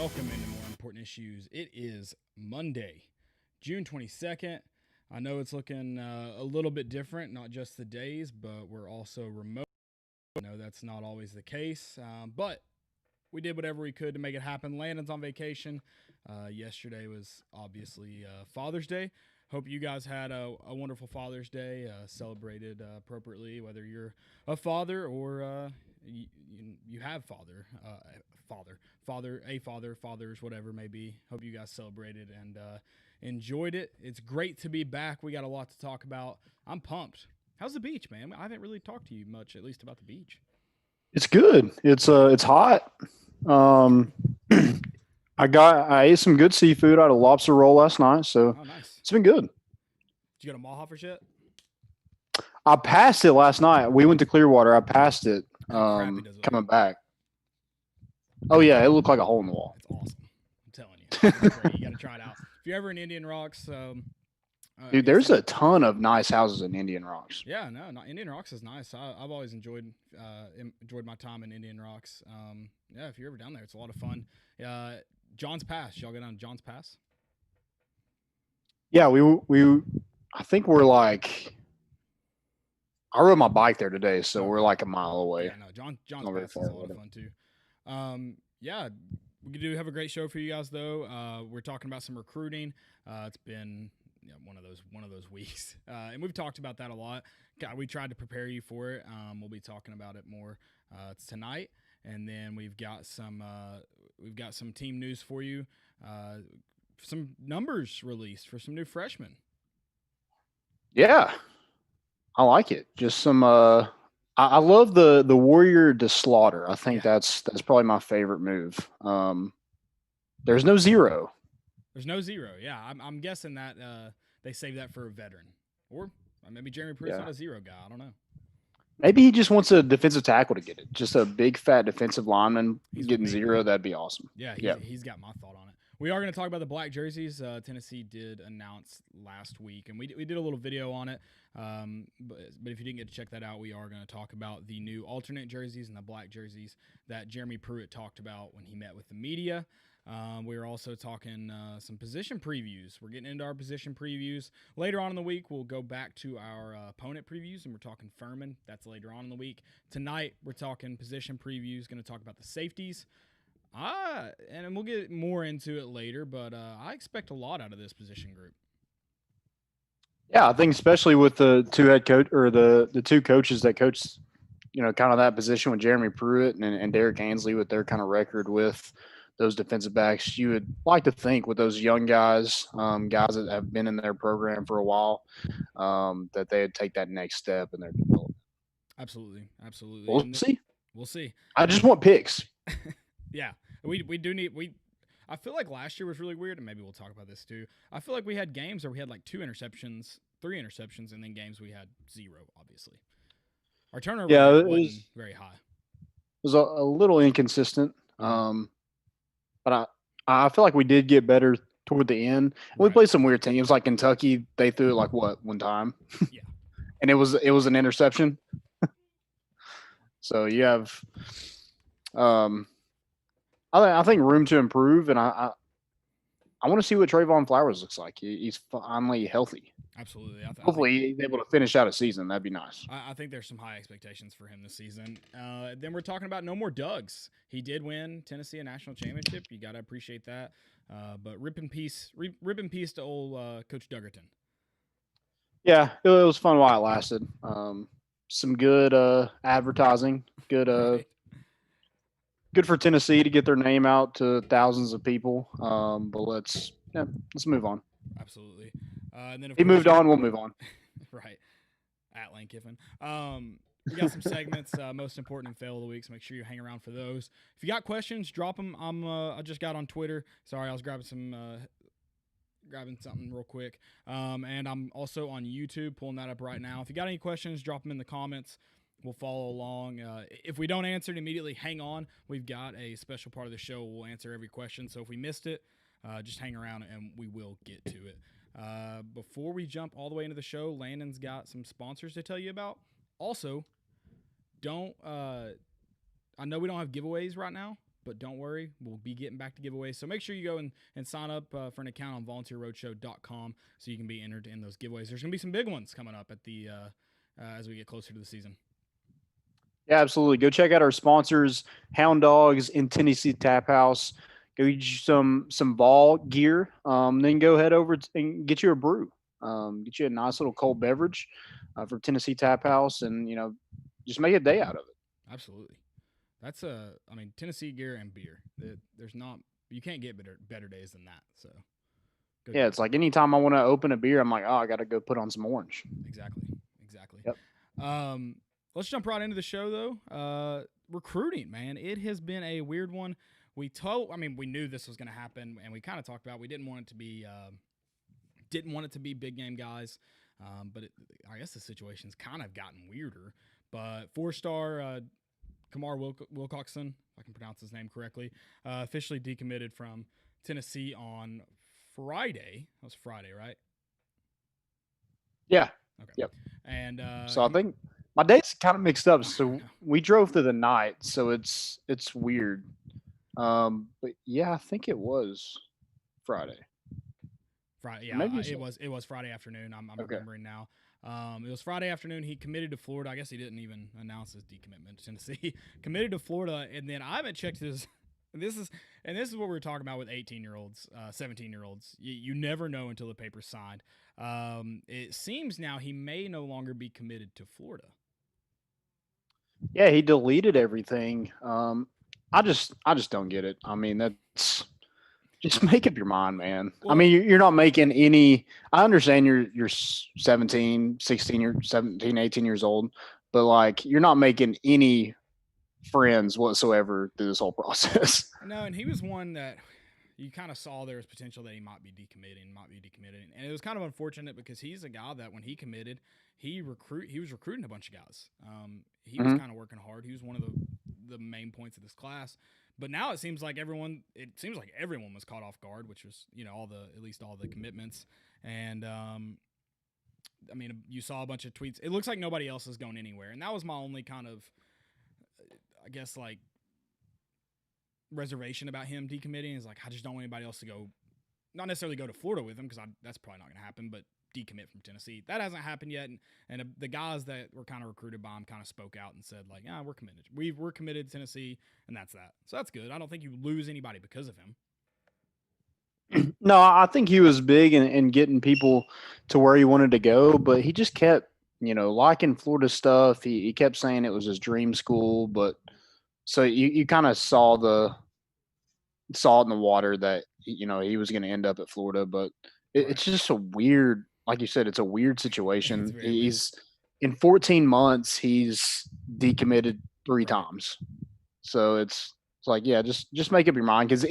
welcome into More Important Issues. It is Monday, June 22nd. I know it's looking a little bit different, not just the days, but we're also remote. I know that's not always the case, but we did whatever we could to make it happen. Landon's on vacation. Yesterday was obviously Father's Day. Hope you guys had a wonderful Father's Day, celebrated appropriately, whether you're a father or you have fathers, whatever it may be. Hope you guys celebrated and enjoyed it. It's great to be back. We got a lot to talk about. I'm pumped. How's the beach, man? I haven't really talked to you much, at least about the beach. It's good. It's hot. Um, I ate some good seafood. I had a lobster roll last night, so Oh, nice. it's been good. Did you go to Mahaffers yet? I passed it last night. We went to Clearwater. I passed it How crappy does it coming look? back. Oh yeah, it looked like a hole in the wall. It's awesome. I'm telling you. It's great. You got to try it out. If you're ever in Indian Rocks, Dude, there's a ton of nice houses in Indian Rocks. yeah, no, Indian Rocks is nice. I've always enjoyed my time in Indian Rocks. Yeah, if you're ever down there, it's a lot of fun. John's Pass. Y'all go down to John's Pass? Yeah, we I think we're like I rode my bike there today, so we're like a mile away. Yeah, no, John's Not very Pass is far a lot of fun too. Yeah, we do have a great show for you guys though. We're talking about some recruiting. It's been one of those weeks, and we've talked about that a lot. God, we tried to prepare you for it. We'll be talking about it more tonight, and then we've got some team news for you. Some numbers released for some new freshmen. Yeah, I like it. Just some I love the warrior to slaughter. I think Yeah. that's probably my favorite move. There's no zero. There's no zero. Yeah, I'm guessing that they saved that for a veteran, or maybe Jeremy Pruitt's Yeah. not a zero guy. I don't know. Maybe he just wants a defensive tackle to get it. Just a big fat defensive lineman He's getting with me. zero. That'd be awesome. Yeah, Yeah. he's got my thought on it. We are going to talk about the black jerseys. Tennessee did announce last week, and we did a little video on it. But if you didn't get to check that out, we are going to talk about the new alternate jerseys and the black jerseys that Jeremy Pruitt talked about when he met with the media. We are also talking some position previews. We're getting into our position previews. Later on in the week, we'll go back to our opponent previews, and we're talking Furman. That's later on in the week. Tonight, we're talking position previews, going to talk about the safeties. And we'll get more into it later, but I expect a lot out of this position group. Yeah, I think especially with the two head coach or the two coaches that coach, kind of that position with Jeremy Pruitt and Derek Ansley with their kind of record with those defensive backs, you would like to think with those young guys, guys that have been in their program for a while, that they'd take that next step in their development. Absolutely. We'll see. We'll see. I just want picks. Yeah, we do need I feel like last year was really weird, and maybe we'll talk about this too. I feel like we had games where we had like 2 interceptions, 3 interceptions, and then games we had 0. Obviously, our turnover rate wasn't very high. It was a little inconsistent, but I feel like we did get better toward the end. We Right. played some weird teams like Kentucky. They threw it like one time, Yeah. and it was an interception. So you have, I think room to improve, and I want to see what Trayvon Flowers looks like. He's finally healthy. Absolutely. Hopefully, he's able to finish out a season. That'd be nice. I think there's some high expectations for him this season. Then we're talking about no more Dougs. He did win Tennessee a national championship. You got to appreciate that. But rip in peace to old Coach Duggerton. Yeah, it was fun while it lasted. Some good advertising. Good Right. good for Tennessee to get their name out to thousands of people. But let's move on. Absolutely. And then if He moved on, we'll move on. Right. At Lane Kiffin. We got some segments, most important and fail of the week, so make sure you hang around for those. If you got questions, drop them. I just got on Twitter. Sorry, I was grabbing something real quick. And I'm also on YouTube, pulling that up right now. If you got any questions, drop them in the comments. We'll follow along. If we don't answer it immediately, hang on. We've got a special part of the show. We'll answer every question. So if we missed it, just hang around and we will get to it. Before we jump all the way into the show, Landon's got some sponsors to tell you about. Also, I know we don't have giveaways right now, but don't worry, we'll be getting back to giveaways. So make sure you go and sign up for an account on volunteerroadshow.com so you can be entered in those giveaways. There's going to be some big ones coming up at the as we get closer to the season. Yeah, absolutely. Go check out our sponsors, Hound Dogs in Tennessee Tap House. Go get you some ball gear. Then go head over and get you a brew. Get you a nice little cold beverage from Tennessee Tap House, and just make a day out of it. Absolutely. That's I mean, Tennessee gear and beer. There's not, you can't get better days than that. So yeah, it's like anytime I want to open a beer, I'm like, oh, I got to go put on some orange. Exactly. Yep. Let's jump right into the show though. Recruiting, man, it has been a weird one. We knew this was going to happen, and we kind of talked about we didn't want it to be big name guys, but I guess the situation's kind of gotten weirder. But 4-star Kamar Wilcoxon, if I can pronounce his name correctly, officially decommitted from Tennessee on Friday. That was Friday, right? Yeah. Okay. Yep. And so I think my dates kind of mixed up. So we drove through the night, so it's weird. But yeah, I think it was Friday. Friday, yeah, it was Friday afternoon. I'm okay. remembering now. It was Friday afternoon. He committed to Florida. I guess he didn't even announce his decommitment to Tennessee. Committed to Florida, and then I haven't checked his. This is what we were talking about with 18-year-olds, 17-year-olds. You never know until the paper's signed. It seems now he may no longer be committed to Florida. Yeah, he deleted everything. I just don't get it. I mean, that's just make up your mind, man. Well, I mean, you're not making any. I understand you're 17, 16, 17, 18 years old, but like you're not making any friends whatsoever through this whole process. No, and he was one that you kind of saw there was potential that he might be decommitting, and it was kind of unfortunate because he's a guy that when he committed, he was recruiting a bunch of guys. He was kind of working hard. He was one of the main points of this class. But now it seems like everyone was caught off guard, which was at least all the commitments. And I mean, you saw a bunch of tweets. It looks like nobody else is going anywhere, and that was my only kind of, I guess, like reservation about him decommitting is like I just don't want anybody else to go, not necessarily go to Florida with him because that's probably not going to happen, but decommit from Tennessee. That hasn't happened yet, and the guys that were kind of recruited by him kind of spoke out and said like, yeah, we're committed. We're committed to Tennessee, and that's that. So that's good. I don't think you lose anybody because of him. No, I think he was big in getting people to where he wanted to go, but he just kept, liking Florida stuff. He kept saying it was his dream school, but so you kind of saw it in the water that he was going to end up at Florida, but it's just a weird, like you said, it's a weird situation. He's weird. In 14 months, he's decommitted 3 times. So it's like, yeah, just make up your mind because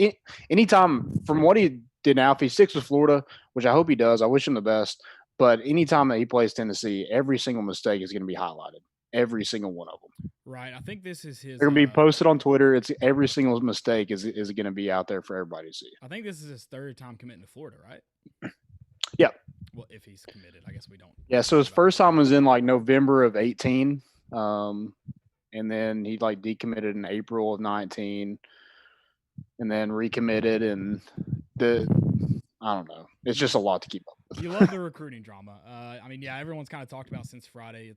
anytime from what he did now, if he sticks with Florida, which I hope he does, I wish him the best. But anytime that he plays Tennessee, every single mistake is going to be highlighted. Every single one of them. Right. I think this is his. They're going to be posted on Twitter. It's every single mistake is going to be out there for everybody to see. I think this is his 3rd time committing to Florida, right? Yeah. Well, if he's committed, I guess we don't. Yeah. So his first time was in like November of 18. And then he like decommitted in April of 19 and then recommitted and I don't know. It's just a lot to keep up with. You love the recruiting drama. I mean, yeah, everyone's kind of talked about since Friday.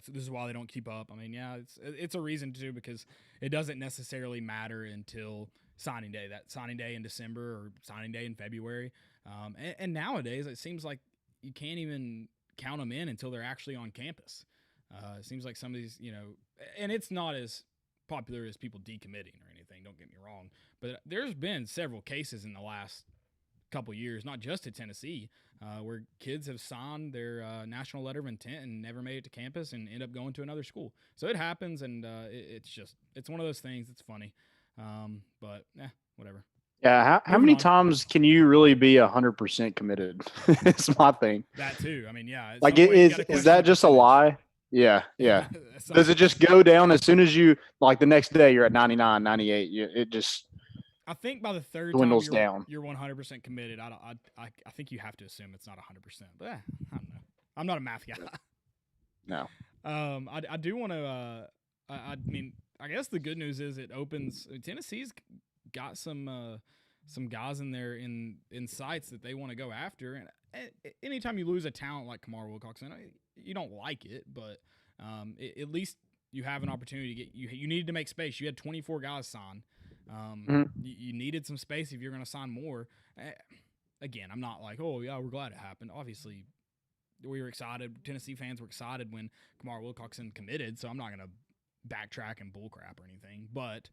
This is why they don't keep up. I mean, yeah, it's a reason to because it doesn't necessarily matter until signing day. That signing day in December or signing day in February. And nowadays it seems like you can't even count them in until they're actually on campus. It seems like some of these, and it's not as popular as people decommitting or anything. Don't get me wrong, but there's been several cases in the last couple years, not just at Tennessee, where kids have signed their national letter of intent and never made it to campus and end up going to another school. So it happens, and it's one of those things. It's funny, but whatever. Yeah, how many times can you really be 100% committed? It's my thing. That too. I mean, yeah. Like, is that just a lie? Yeah. Does it just go down as soon as you like the next day you're at 99, 98? It just. I think by the 3rd dwindles time down. You're 100% committed. I think you have to assume it's not 100%. But I don't know. I'm not a math guy. No. I do want to. I mean, I guess the good news is it opens. Tennessee's got some guys in there in sights that they want to go after. And anytime you lose a talent like Kamar Wilcoxon, you don't like it, but at least you have an opportunity to get you needed to make space. You had 24 guys sign. You needed some space if you're going to sign more. Again, I'm not like, oh yeah, we're glad it happened. Obviously, we were excited. Tennessee fans were excited when Kamar Wilcoxon committed, so I'm not going to backtrack and bullcrap or anything. But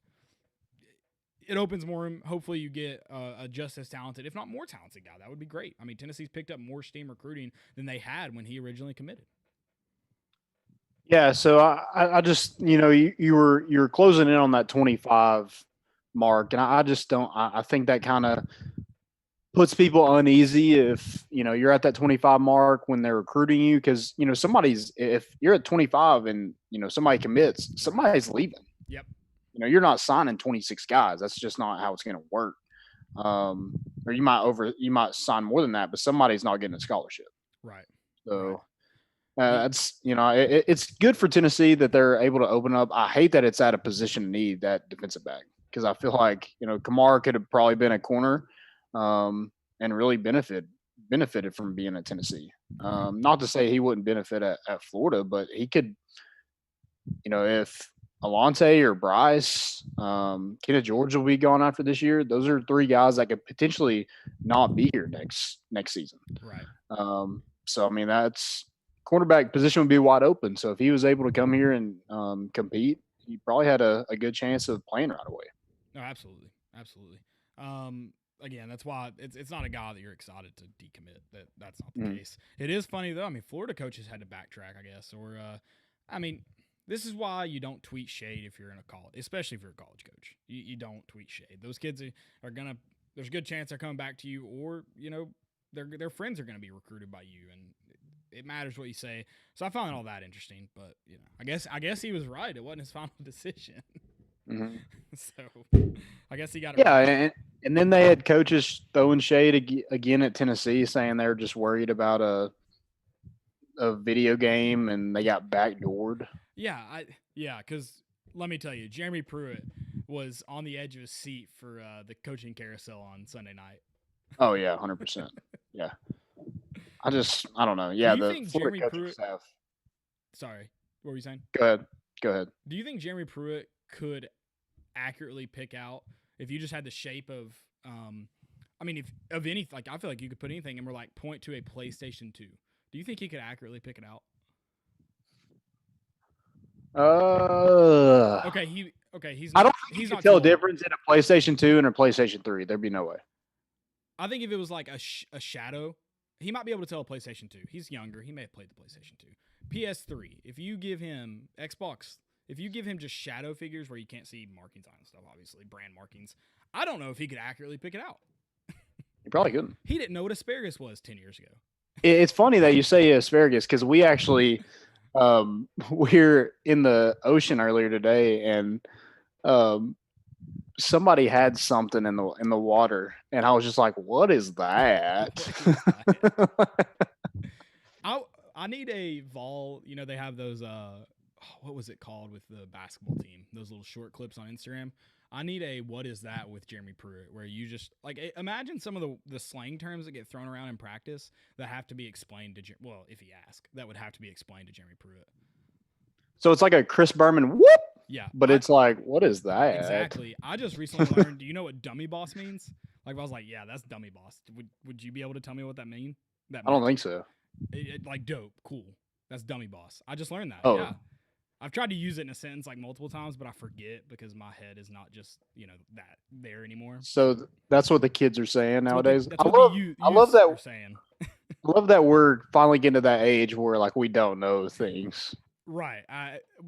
it opens more room. Hopefully, you get a just as talented, if not more talented guy. That would be great. I mean, Tennessee's picked up more steam recruiting than they had when he originally committed. Yeah, so I just you were closing in on that 25 mark, and I just don't. I think that kind of puts people uneasy if you're at that 25 mark when they're recruiting you, because somebody's, if you're at 25 and somebody commits, somebody's leaving. Yep. You're not signing 26 guys. That's just not how it's going to work. Or you might sign more than that, but somebody's not getting a scholarship. Right. So it's it's good for Tennessee that they're able to open up. I hate that it's at a position of need, that defensive back, because I feel like Kamar could have probably been a corner, and really benefited from being at Tennessee. Not to say he wouldn't benefit at Florida, but he could. If Alante or Bryce, Kenneth George will be gone after this year. Those are three guys that could potentially not be here next season. Right. So I mean, that's cornerback position would be wide open. So if he was able to come here and compete, he probably had a good chance of playing right away. No, absolutely. Again, that's why it's not a guy that you're excited to decommit. That's not the case. It is funny though. I mean, Florida coaches had to backtrack, I guess, or I mean, this is why you don't tweet shade if you're in a college, especially if you're a college coach. You don't tweet shade. Those kids are gonna. There's a good chance they're coming back to you, or their friends are gonna be recruited by you, and it matters what you say. So I found all that interesting, but I guess he was right. It wasn't his final decision. So I guess he got it. Yeah, right. And then they had coaches throwing shade again at Tennessee, saying they're just worried about a video game and they got backdoored. Yeah, because let me tell you, Jeremy Pruitt was on the edge of his seat for the coaching carousel on Sunday night. Oh yeah, 100%. Yeah, I don't know. Yeah, the Florida coaching staff. Sorry, what were you saying? Go ahead. Do you think Jeremy Pruitt could accurately pick out, if you just had the shape of, I mean, if of any, like, I feel like you could put anything and we're like, point to a PlayStation 2. Do you think he could accurately pick it out? Okay, he's. Not, I don't think he's not tell a difference in a PlayStation 2 and a PlayStation 3. There'd be no way. I think if it was like a shadow, he might be able to tell a PlayStation 2. He's younger. He may have played the PlayStation 2. PS3. If you give him Xbox, if you give him just shadow figures where you can't see markings on and stuff, obviously brand markings, I don't know if he could accurately pick it out. He probably couldn't. He didn't know what asparagus was 10 years ago. It's funny that you say asparagus, because we actually we're in the ocean earlier today, and somebody had something in the water, and I was just like, "What is that?" I need a Vol. They have those. What was it called with the basketball team? Those little short clips on Instagram. I need a what is that with Jeremy Pruitt, where you just like imagine some of the slang terms that get thrown around in practice that have to be explained to if he asks, that would have to be explained to Jeremy Pruitt. So it's like a Chris Berman whoop. Yeah, but it's like, what is that? Exactly. I just recently learned. Do you know what dummy boss means? Like, I was like, yeah, that's dummy boss. Would you be able to tell me what that means? I don't think so. Like dope, cool. That's dummy boss. I just learned that. Oh. Yeah. I've tried to use it in a sentence like multiple times, but I forget because my head is not just that there anymore. So that's what the kids are saying nowadays. I love that. Are saying. I love that we're finally getting to that age where like we don't know things. Right.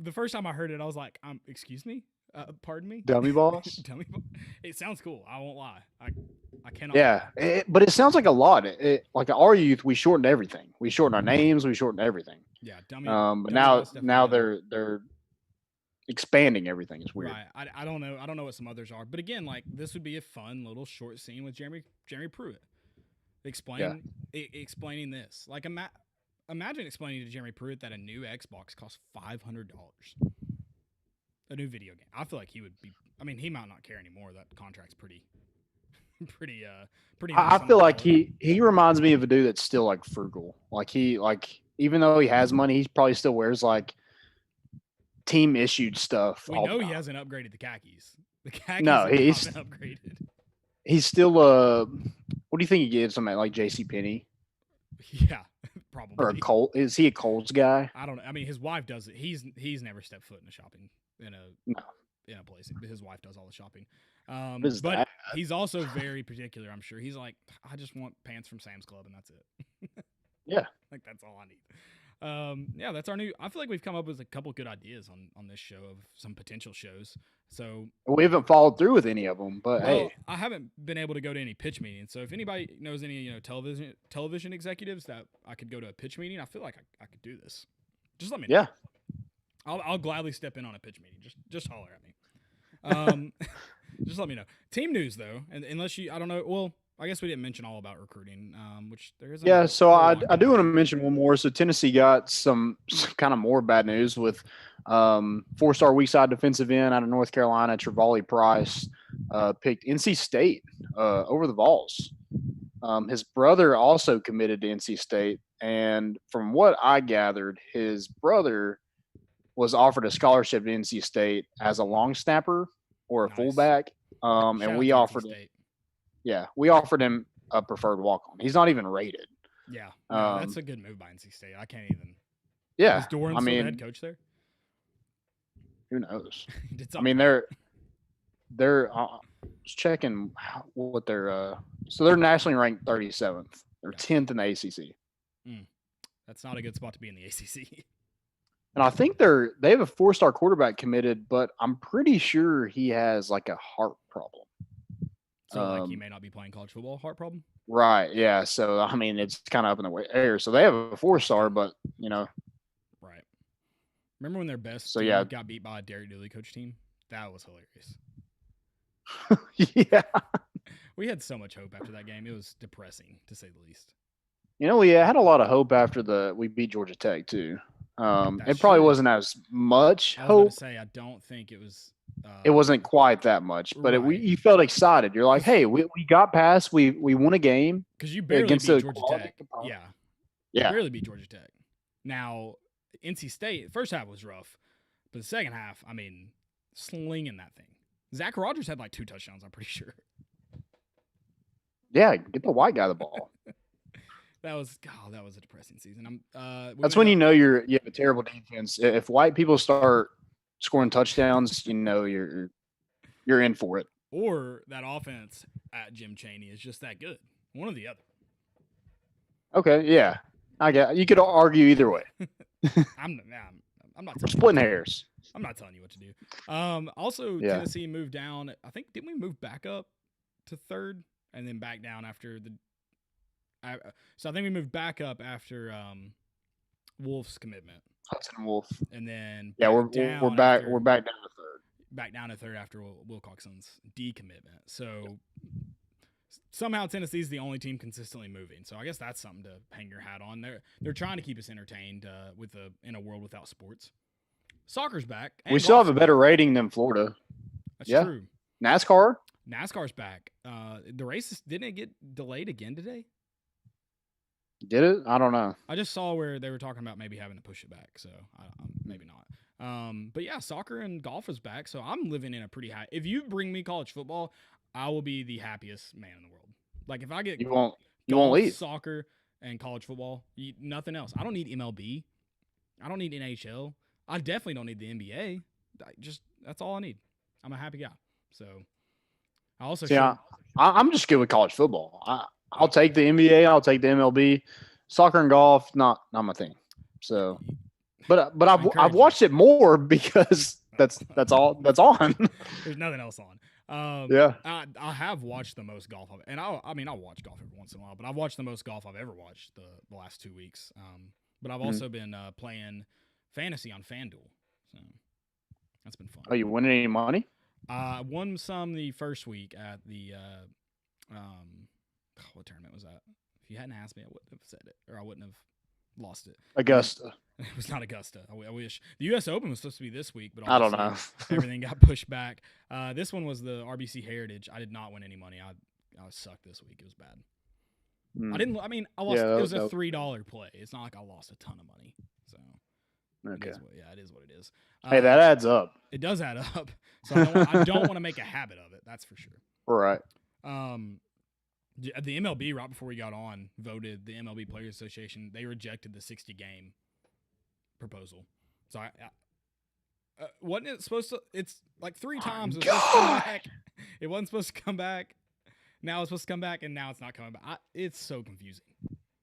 The first time I heard it, I was like, excuse me, pardon me, dummy boss. Dummy boss. It sounds cool. I won't lie. I cannot. Yeah, but it sounds like a lot. Like our youth, we shortened everything. We shortened our names. We shortened everything. Yeah, dummy. But now they're expanding everything. It's weird. Right. I don't know. I don't know what some others are. But again, like this would be a fun little short scene with Jeremy Pruitt. Explaining this. Like imagine explaining to Jeremy Pruitt that a new Xbox costs $500. A new video game. I feel like he would be I mean, he might not care anymore. That contract's pretty I nice on the feel like wallet. he reminds me of a dude that's still like frugal. Like even though he has money, he probably still wears like team issued stuff We all the know he time. hasn't upgraded the khakis. The khakis No, have not he's been upgraded. he's still what do you think he gives him at like J.C. Penney Yeah, or a probably. Cole? Is he a Coles guy? I don't know. I mean, his wife does it. He's never stepped foot in a shopping in a No. in a place. His wife does all the shopping. What is But that? he's also very particular. I'm sure he's like, I just want pants from Sam's Club, and that's it. Yeah. Like that's all I need. Yeah, that's our new. I feel like we've come up with a couple good ideas on this show of some potential shows. So, We haven't followed through with any of them, but well, hey, I haven't been able to go to any pitch meetings. So, if anybody knows any television executives that I could go to a pitch meeting, I feel like I could do this. Just let me know. yeah. I'll gladly step in on a pitch meeting. Just holler at me. Just let me know. Team news though, and unless I don't know. Well, I guess we didn't mention all about recruiting, which there isn't. Yeah, so I lot do going want to on. mention one more. So Tennessee got some kind of more bad news with 4-star weak side defensive end out of North Carolina, Trevally Price, picked NC State over the Vols. His brother also committed to NC State, and from what I gathered, his brother was offered a scholarship to NC State as a long snapper or a Nice. fullback, and Shout out we to NC offered him. State. Yeah, we offered him a preferred walk on. He's not even rated. Yeah, no, that's a good move by NC State. I can't even. Yeah, Is Doran still the head coach there? who knows? He did I mean, something. they're just checking what they're so they're nationally ranked 37th. They're 10th in the ACC, That's not a good spot to be in the ACC. and I think they have a 4-star quarterback committed, but I'm pretty sure he has like a heart problem. So like he may not be playing college football. Heart problem. Right. Yeah. So I mean, it's kind of up in the air. So they have a 4-star, but Right. Remember when their best So, team yeah. got beat by a Derek Dooley coach team? That was hilarious. yeah. We had so much hope after that game. It was depressing to say the least. We had a lot of hope after we beat Georgia Tech too. It probably true. wasn't as much I was about hope. to say I don't think it was. It wasn't quite that much, but Right. you felt excited. You're like, hey, we got past. We won a game because you barely against beat a Georgia quality Tech. opponent. Yeah. Yeah. You barely beat Georgia Tech. Now, NC State, first half was rough, but the second half, I mean, slinging that thing. Zach Rogers had like 2 touchdowns, I'm pretty sure. Yeah, get the white guy the ball. That was a depressing season. That's when you know you have a terrible defense. If white people start scoring touchdowns, you're in for it. Or that offense at Jim Chaney is just that good. One or the other. Okay, yeah, I get. You could argue either way. I'm not Splitting hairs. I'm not telling you what to do. Also, Yeah. Tennessee moved down. I think didn't we move back up to 3rd and then back down after the? So I think we moved back up after Wolf's commitment, Hudson Wolf. and then Yeah, we're back. after- We're back down to 3rd. back down to 3rd after Wilcoxon's decommitment. So somehow Tennessee's the only team consistently moving. So I guess that's something to hang your hat on. They're trying to keep us entertained in a world without sports. Soccer's back. We still have a better rating than Florida. That's Yeah. true. NASCAR's back. The race didn't it get delayed again today? Did it? I don't know. I just saw where they were talking about maybe having to push it back. So maybe not. But yeah, soccer and golf is back. So I'm living in a pretty high. If you bring me college football, I will be the happiest man in the world. Like if I get You won't golf, leave. soccer, and college football, nothing else. I don't need MLB. I don't need NHL. I definitely don't need the NBA. That's all I need. I'm a happy guy. So I also I'm just good with college football. I'll take the NBA. I'll take the MLB. Soccer and golf, not my thing. So, but I've watched it more because that's all that's on. There's nothing else on. Yeah. I have watched the most golf, and I'll watch golf every once in a while, but I've watched the most golf I've ever watched the last 2 weeks. But I've also been playing fantasy on FanDuel, so that's been fun. Oh, you winning any money? I won some the first week at the what tournament was that? If you hadn't asked me, I wouldn't have said it, or I wouldn't have lost it. Augusta. It was not Augusta. I wish. The U.S. Open was supposed to be this week, but I don't obviously know. everything got pushed back. This one was the RBC Heritage. I did not win any money. I sucked this week. It was bad. I didn't. I mean, I lost. Yeah, it was a $3 play. It's not like I lost a ton of money. So okay. it is what it is. Hey, that adds up. It does add up. So I don't want to make a habit of it. That's for sure. Right. The MLB right before we got on voted, the MLB Players Association, they rejected the 60 game proposal. So I wasn't it supposed to? It's like 3 times. It was supposed to come back. It wasn't supposed to come back. Now it's supposed to come back, and now it's not coming back. It's so confusing.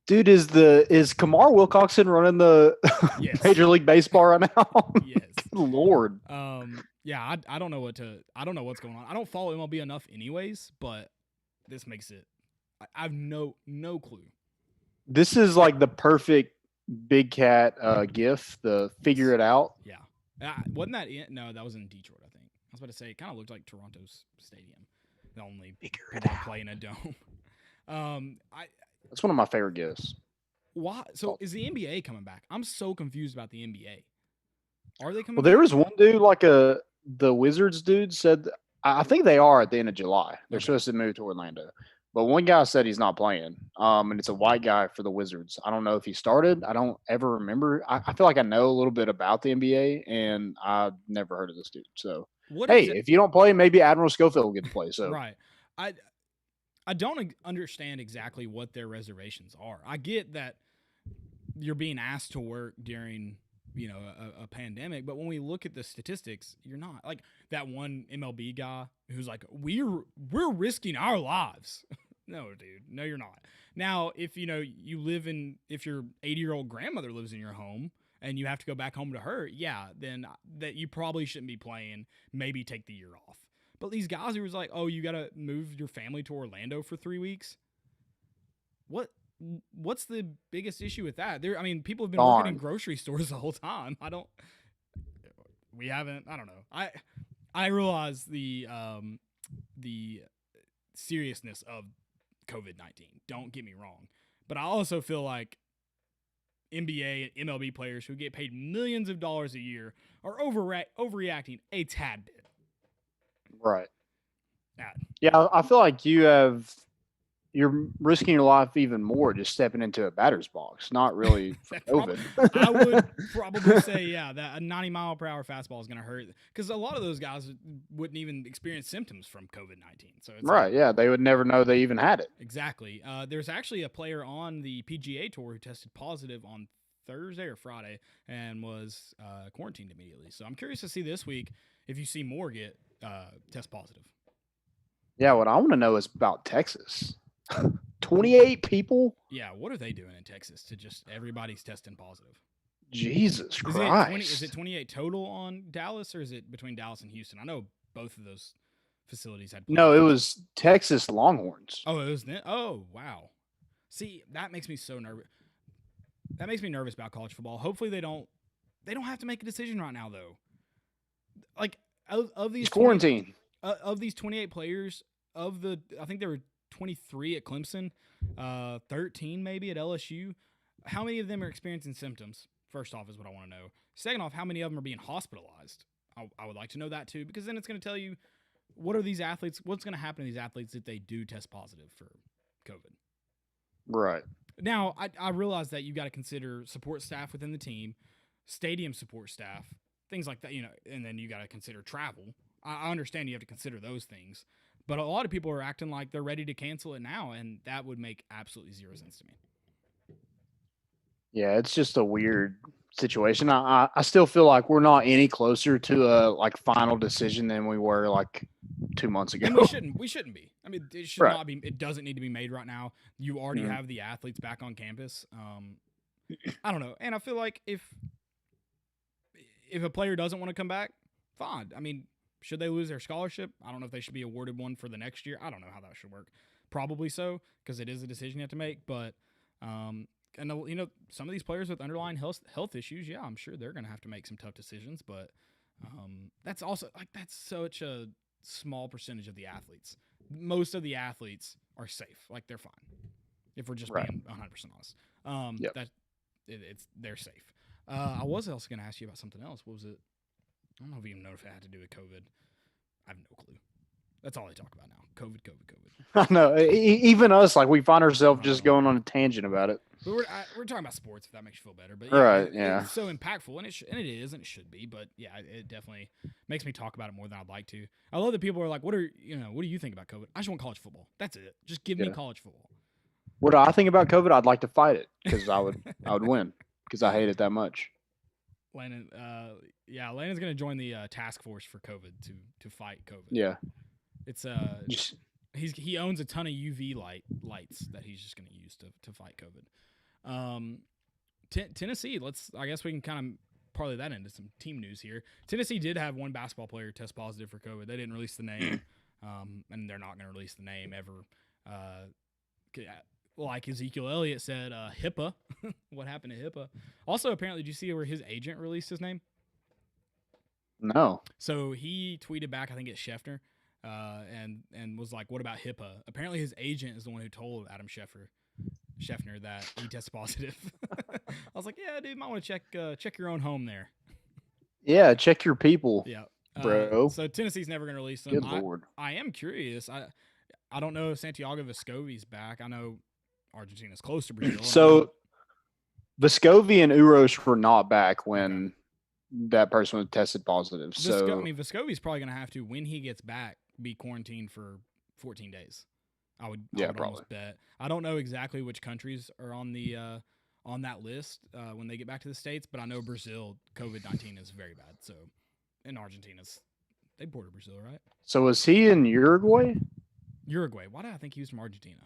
Dude, is Kamar Wilcoxon running the Major League Baseball right now? Yes. Good Lord. Yeah, I don't know what's going on. I don't follow MLB enough, anyways. But this makes it. I have no clue. This is like the perfect Big Cat gif. The figure it out. Yeah. Wasn't that in? No, that was in Detroit. I think I was about to say it kind of looked like Toronto's stadium. The only figure it out. Play in a dome. That's one of my favorite gifts. Why? So is the NBA coming back? I'm so confused about the NBA. Are they coming? Well, there was one dude the Wizards dude said. I think they are at the end of July. They're supposed to move to Orlando. But one guy said he's not playing, and it's a white guy for the Wizards. I don't know if he started. I don't ever remember. I feel like I know a little bit about the NBA, and I've never heard of this dude. So, if you don't play, maybe Admiral Schofield will get to play. So, right. I don't understand exactly what their reservations are. I get that you're being asked to work during a pandemic, but when we look at the statistics, you're not. Like that one MLB guy who's like, we're risking our lives. No, dude, no, you're not. Now, if if your 80-year-old grandmother lives in your home and you have to go back home to her, yeah, then that you probably shouldn't be playing. Maybe take the year off. But these guys who was like, oh, you got to move your family to Orlando for 3 weeks. What's the biggest issue with that? People have been working in grocery stores the whole time. I don't know. I realize the seriousness of COVID-19. Don't get me wrong. But I also feel like NBA and MLB players who get paid millions of dollars a year are overreacting a tad bit. Right. Yeah, I feel like you're risking your life even more just stepping into a batter's box, not really for COVID. I would probably say, that a 90-mile-per-hour fastball is going to hurt because a lot of those guys wouldn't even experience symptoms from COVID-19. So it's they would never know they even had it. Exactly. There's actually a player on the PGA Tour who tested positive on Thursday or Friday and was quarantined immediately. So I'm curious to see this week if you see more get test positive. Yeah, what I want to know is about Texas. 28 people? Yeah, what are they doing in Texas to just everybody's testing positive? Jesus Christ. Is it 28 total on Dallas, or is it between Dallas and Houston? I know both of those facilities had. No, it was Texas Longhorns. Oh, it was. Oh, wow. See, that makes me so nervous. That makes me nervous about college football. Hopefully they don't have to make a decision right now, though. Like, of these quarantine. Of these 28 players, I think there were 23 at Clemson, 13 maybe at LSU. How many of them are experiencing symptoms? First off is what I want to know. Second off, how many of them are being hospitalized? I would like to know that too, because then it's going to tell you what's going to happen to these athletes if they do test positive for COVID. Right. Now, I realize that you got to consider support staff within the team, stadium support staff, things like that, and then you got to consider travel. I understand you have to consider those things, but a lot of people are acting like they're ready to cancel it now, and that would make absolutely zero sense to me. Yeah, it's just a weird situation. I still feel like we're not any closer to a final decision than we were 2 months ago. And we shouldn't be. I mean, it should not be. It doesn't need to be made right now. You already have the athletes back on campus. I don't know, and I feel like if a player doesn't want to come back, fine. I mean, should they lose their scholarship? I don't know if they should be awarded one for the next year. I don't know how that should work. Probably so, because it is a decision you have to make. But, and some of these players with underlying health issues, yeah, I'm sure they're going to have to make some tough decisions. But that's also that's such a small percentage of the athletes. Most of the athletes are safe. They're fine. If we're just being 100% honest. they're safe. I was also going to ask you about something else. What was it? I don't know if you even know if it had to do with COVID. I have no clue. That's all I talk about now. COVID, COVID, COVID. I know. Even us, like we find ourselves just Oh. going on a tangent about it. But we're talking about sports, if that makes you feel better. But yeah, Right, yeah. it's so impactful, and it is, and it should be. But yeah, it definitely makes me talk about it more than I'd like to. I love that people are like, what do you think about COVID? I just want college football. That's it. Just give me Yeah. college football. What do I think about COVID? I'd like to fight it because I would win because I hate it that much. Landon, Landon's gonna join the task force for COVID to fight COVID. Yeah. It's Just, he owns a ton of UV lights that he's just gonna use to fight COVID. Tennessee. I guess we can kind of parlay that into some team news here. Tennessee did have one basketball player test positive for COVID. They didn't release the name, and they're not going to release the name ever. Like Ezekiel Elliott said, HIPAA. What happened to HIPAA? Also, apparently, did you see where his agent released his name? no. So he tweeted back, I think it's Schefter, and was like, "What about HIPAA?" Apparently, his agent is the one who told Adam Scheffner that he tested positive. I was like, yeah, dude, might want to check your own home there. Yeah, check your people. Yeah, bro. So Tennessee's never going to release them. Good Lord. I am curious. I don't know if Santiago Vescovi's back. I know Argentina's close to Brazil. So Vescovi and Uros were not back when that person was tested positive. Vescovi's probably going to have to, when he gets back, be quarantined for 14 days. I would almost bet. I don't know exactly which countries are on the on that list when they get back to the States, but I know Brazil COVID-19 is very bad. So, and they border Brazil, right? So was he in Uruguay? Uruguay. Why did I think he was from Argentina?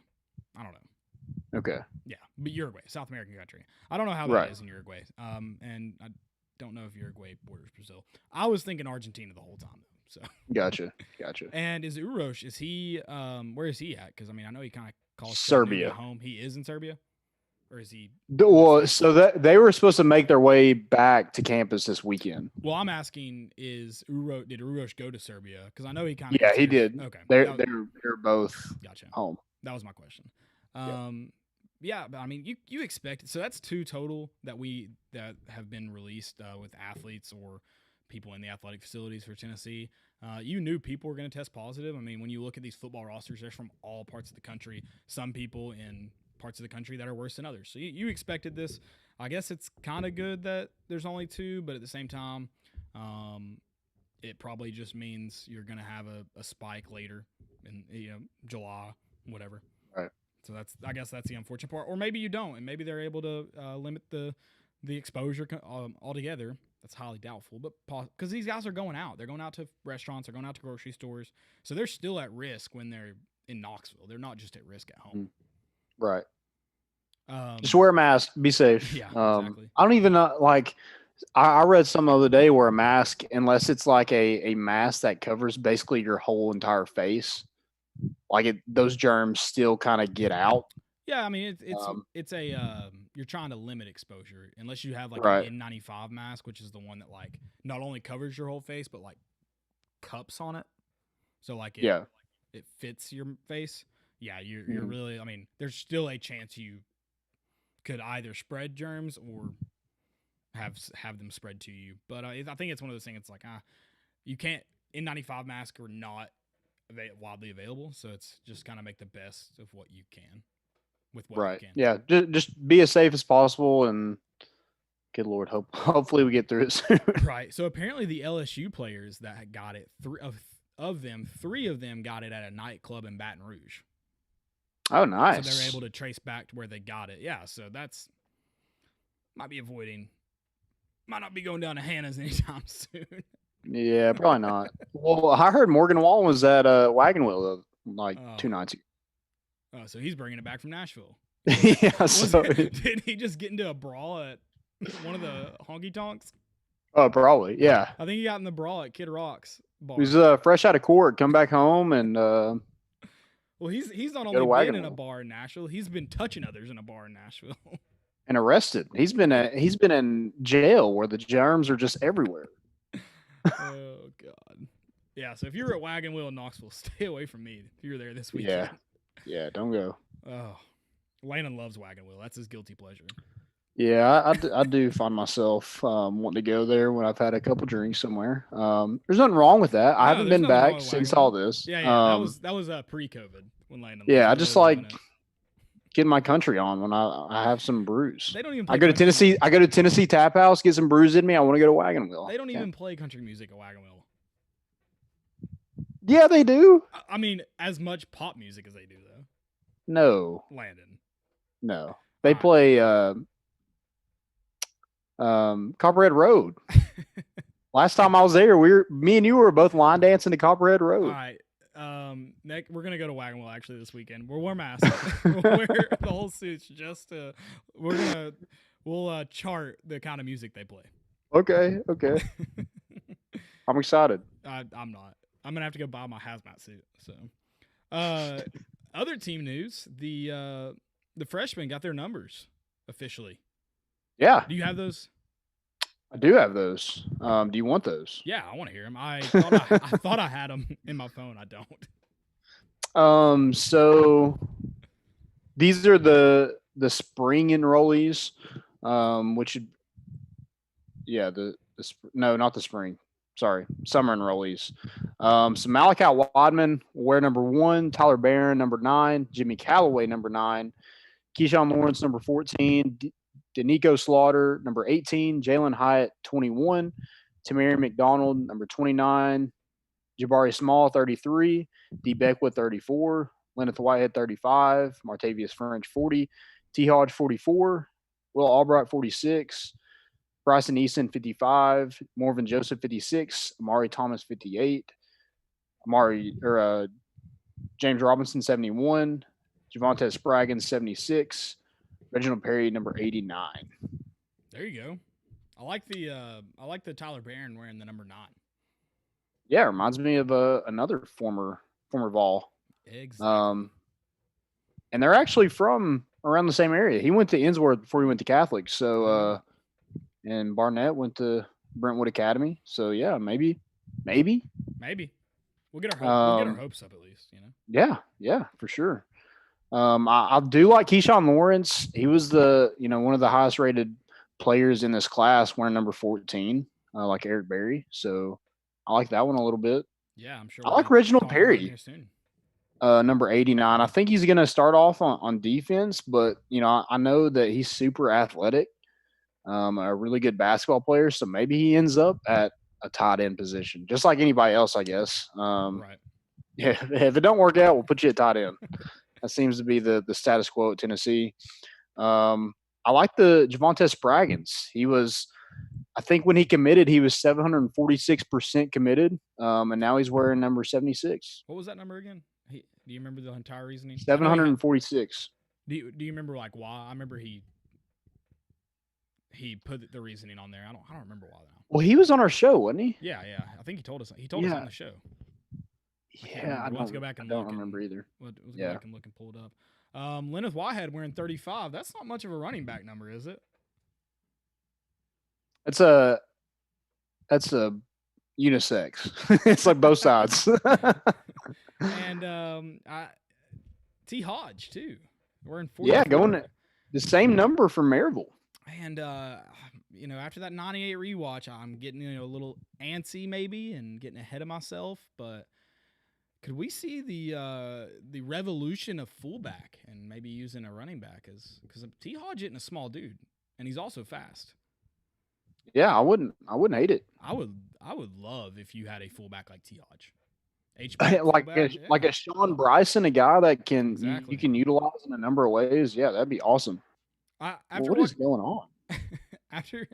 I don't know. Okay. Yeah, but Uruguay, South American country. I don't know how that is in Uruguay. And I don't know if Uruguay borders Brazil. I was thinking Argentina the whole time though. So Gotcha. And is Uroš? Is he? Where is he at? Because I mean, I know he kind of calls Serbia home. He is in Serbia, or is he? Well, so that they were supposed to make their way back to campus this weekend. Well, I'm asking, did Uroš go to Serbia? Because I know he kind of. Yeah, he did. Okay, they're both home. That was my question. Yeah, but I mean, you expect it. So that's 2 total that have been released with athletes or people in the athletic facilities for Tennessee. You knew people were going to test positive. I mean, when you look at these football rosters, they're from all parts of the country. Some people in parts of the country that are worse than others. So you expected this. I guess it's kind of good that there's only 2, but at the same time, it probably just means you're going to have a spike later in July, whatever. Right. So I guess that's the unfortunate part. Or maybe you don't, and maybe they're able to limit the exposure altogether. That's highly doubtful, but because these guys are going out. They're going out to restaurants. They're going out to grocery stores. So they're still at risk when they're in Knoxville. They're not just at risk at home. Right. Just wear a mask. Be safe. Yeah, exactly. I don't even know. Like, I read some the other day where a mask, unless it's like a mask that covers basically your whole entire face, like those germs still kind of get out. Yeah, I mean it's you're trying to limit exposure unless you have like an N95 mask, which is the one that like not only covers your whole face but like cups on it, so like it fits your face. Yeah, you're really. I mean, there's still a chance you could either spread germs or have them spread to you. But I think it's one of those things. It's like you can't. N95 masks are not widely available, so it's just kind of make the best of what you can. With what you can. Yeah, just be as safe as possible, and good Lord, hopefully we get through it soon. Right. So apparently the LSU players that got it, 3 of them got it at a nightclub in Baton Rouge. Oh, nice. So they're able to trace back to where they got it. Yeah. So that's might not be going down to Hannah's anytime soon. Yeah, probably not. Well, I heard Morgan Wallen was at Wagon Wheel like 2 nights ago. Oh, so he's bringing it back from Nashville. Yeah. Did he just get into a brawl at one of the honky tonks? Oh, probably. Yeah. I think he got in the brawl at Kid Rock's bar. He's fresh out of court, come back home, and well, he's not only been in a bar in Nashville, he's been touching others in a bar in Nashville. And arrested. He's been in jail where the germs are just everywhere. Oh God. Yeah. So if you're at Wagon Wheel in Knoxville, stay away from me if you're there this weekend. Yeah, don't go. Oh, Landon loves Wagon Wheel. That's his guilty pleasure. Yeah, I do find myself wanting to go there when I've had a couple drinks somewhere. There's nothing wrong with that. I No, haven't there's been nothing wrong back with since Wagon all Wheel. this. Yeah. That was pre-COVID when Landon Yeah, was I just really like doing it. getting my country on when I have some brews. They don't even I play go to country. Tennessee. I go to Tennessee Tap House, get some brews in me. I want to go to Wagon Wheel. They don't Yeah, even play country music at Wagon Wheel. yeah, they do. I mean, as much pop music as they do, though. No, Landon. no, All they play Copperhead Road. right. Last time I was there, me and you were both line dancing to Copperhead All Road. right. Nick, we're gonna go to Wagon Wheel actually this weekend. We'll wear masks. We'll wear the whole suits just to. We'll chart the kind of music they play. Okay, okay. I'm excited. I'm not. I'm gonna have to go buy my hazmat suit. So, uh, other team news: the freshmen got their numbers officially. Yeah, Do you have those? I do have those. Do you want those? Yeah, I want to hear them. I thought I had them in my phone. I don't. So these are the spring enrollees, which yeah, no, not the spring. Sorry, summer enrollees. So Malachi Wadman, wear number 1, Tyler Barron, number 9, Jimmy Callaway, number 9, Keyshawn Lawrence, number 14, Danico Slaughter, number 18, Jalen Hyatt, 21, Tamari McDonald, number 29, Jabari Small, 33, D. Beckwith, 34, Lenneth Whitehead, 35, Martavius French, 40, T. Hodge, 44, Will Albright, 46, Bryson Easton, 55, Morvin Joseph, 56, Amari Thomas, 58, James Robinson, 71, Javante Spraggins, 76, Reginald Perry, number 89. There you go. I like the Tyler Barron wearing the number 9. Yeah, reminds me of another former Vol. Exactly. And they're actually from around the same area. He went to Innsworth before he went to Catholic. So and Barnett went to Brentwood Academy. So yeah, maybe. We'll get our hopes up at least. Yeah, for sure. I do like Keyshawn Lawrence. He was one of the highest rated players in this class, wearing number 14, like Eric Berry. So I like that one a little bit. Yeah, I'm sure. I We'll like be Reginald talking about him Perry, here soon. number 89. I think he's going to start off on defense, but I know that he's super athletic, a really good basketball player. So maybe he ends up at a tight end position, just like anybody else, I guess. Right. Yeah, if it don't work out, we'll put you at tight end. That seems to be the status quo at Tennessee. I like the Javante Spraggins. I think when he committed, he was 746% committed, and now he's wearing number 76. What was that number again? Do you remember the entire reasoning? 746. Do you remember like why? I remember he put the reasoning on there. I don't remember why now. Well, he was on our show, wasn't he? Yeah. I think he told us. He told us on the show. Yeah, We'll have to go back and I don't remember either. We'll go back and look and pull it up. Lenneth Whitehead wearing 35. That's not much of a running back number, is it? That's a unisex. It's like both sides. And T Hodge too. Wearing 44. Yeah, going the same number for Maryville. And after that 98 rewatch, I'm getting a little antsy maybe and getting ahead of myself, but could we see the revolution of fullback and maybe using a running back because T Hodge isn't a small dude and he's also fast. Yeah, I wouldn't hate it. I would love if you had a fullback like T Hodge. Like a Sean Bryson, a guy that can exactly. you can utilize in a number of ways. Yeah, that'd be awesome. What is going on? After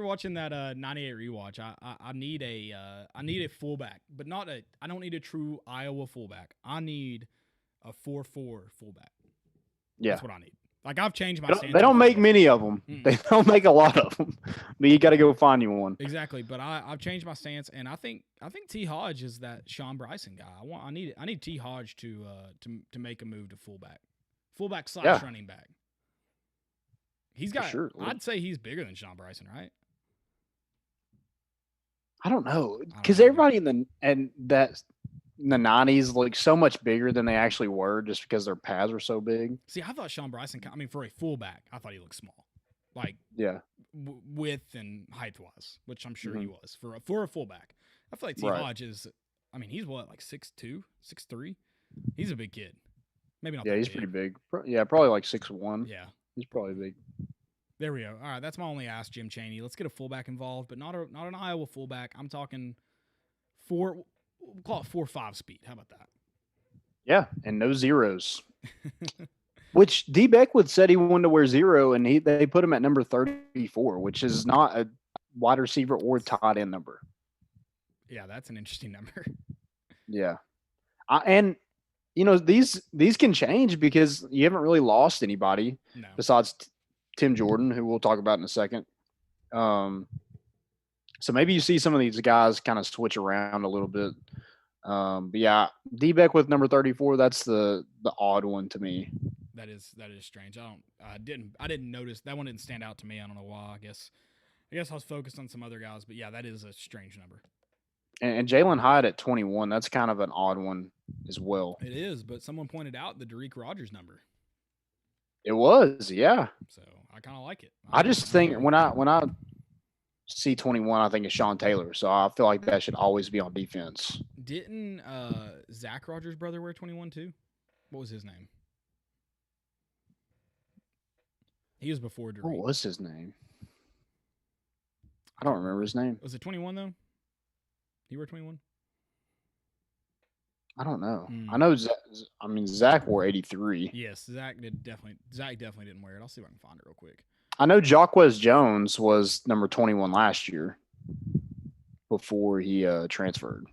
watching that 98 rewatch, I need a fullback, but I don't need a true Iowa fullback. I need a 4-4 fullback. Yeah, that's what I need. Like I've changed my stance. They don't make many of them. They don't make a lot of them, but you got to go find you one. Exactly, but I've changed my stance, and I think T Hodge is that Sean Bryson guy. I need T Hodge to make a move to fullback / running back. He's got. Sure. I'd say he's bigger than Sean Bryson, right? I don't know, because everybody in the 90s like so much bigger than they actually were, just because their pads were so big. See, I thought Sean Bryson. For a fullback, I thought he looked small. like Yeah. width and height wise, which I'm sure he Hmm. was for a fullback. I feel like T Right. Hodge is. I mean, he's what, like 6'2", 6'3"? He's a big kid. Maybe not Yeah, that he's pretty big. big. Yeah, probably like 6'1". Yeah. He's probably big. There we go. All right, that's my only ask, Jim Chaney. Let's get a fullback involved, but not an Iowa fullback. I'm talking four. We'll call it 4.5 speed. How about that? Yeah, and no zeros. Which D. Beckwood said he wanted to wear 0, and they put him at number 34, which is not a wide receiver or tight end number. Yeah, that's an interesting number. Yeah, and these can change because you haven't really lost anybody No. besides Tim Jordan, who we'll talk about in a second. Um, so maybe you see some of these guys kind of switch around a little bit. But yeah, D. Beck with number 34. That's the odd one to me. That is strange. I didn't notice that one didn't stand out to me. I don't know why. I guess I was focused on some other guys, but yeah, that is a strange number. And Jalen Hyde at 21. That's kind of an odd one as well. It is, but someone pointed out the Derek Rogers number, It was, yeah. so I kind of like it. I just think when I see 21, I think it's Sean Taylor. So I feel like that should always be on defense. Didn't Zach Rogers' brother wear 21 too? What was his name? He was before Derek. What was his name? I don't remember his name. Was it 21 though? He wore 21. I don't know. I know. Zach wore 83. Yes, Zach definitely didn't wear it. I'll see if I can find it real quick. I know Jacquez Jones was number 21 last year before he transferred.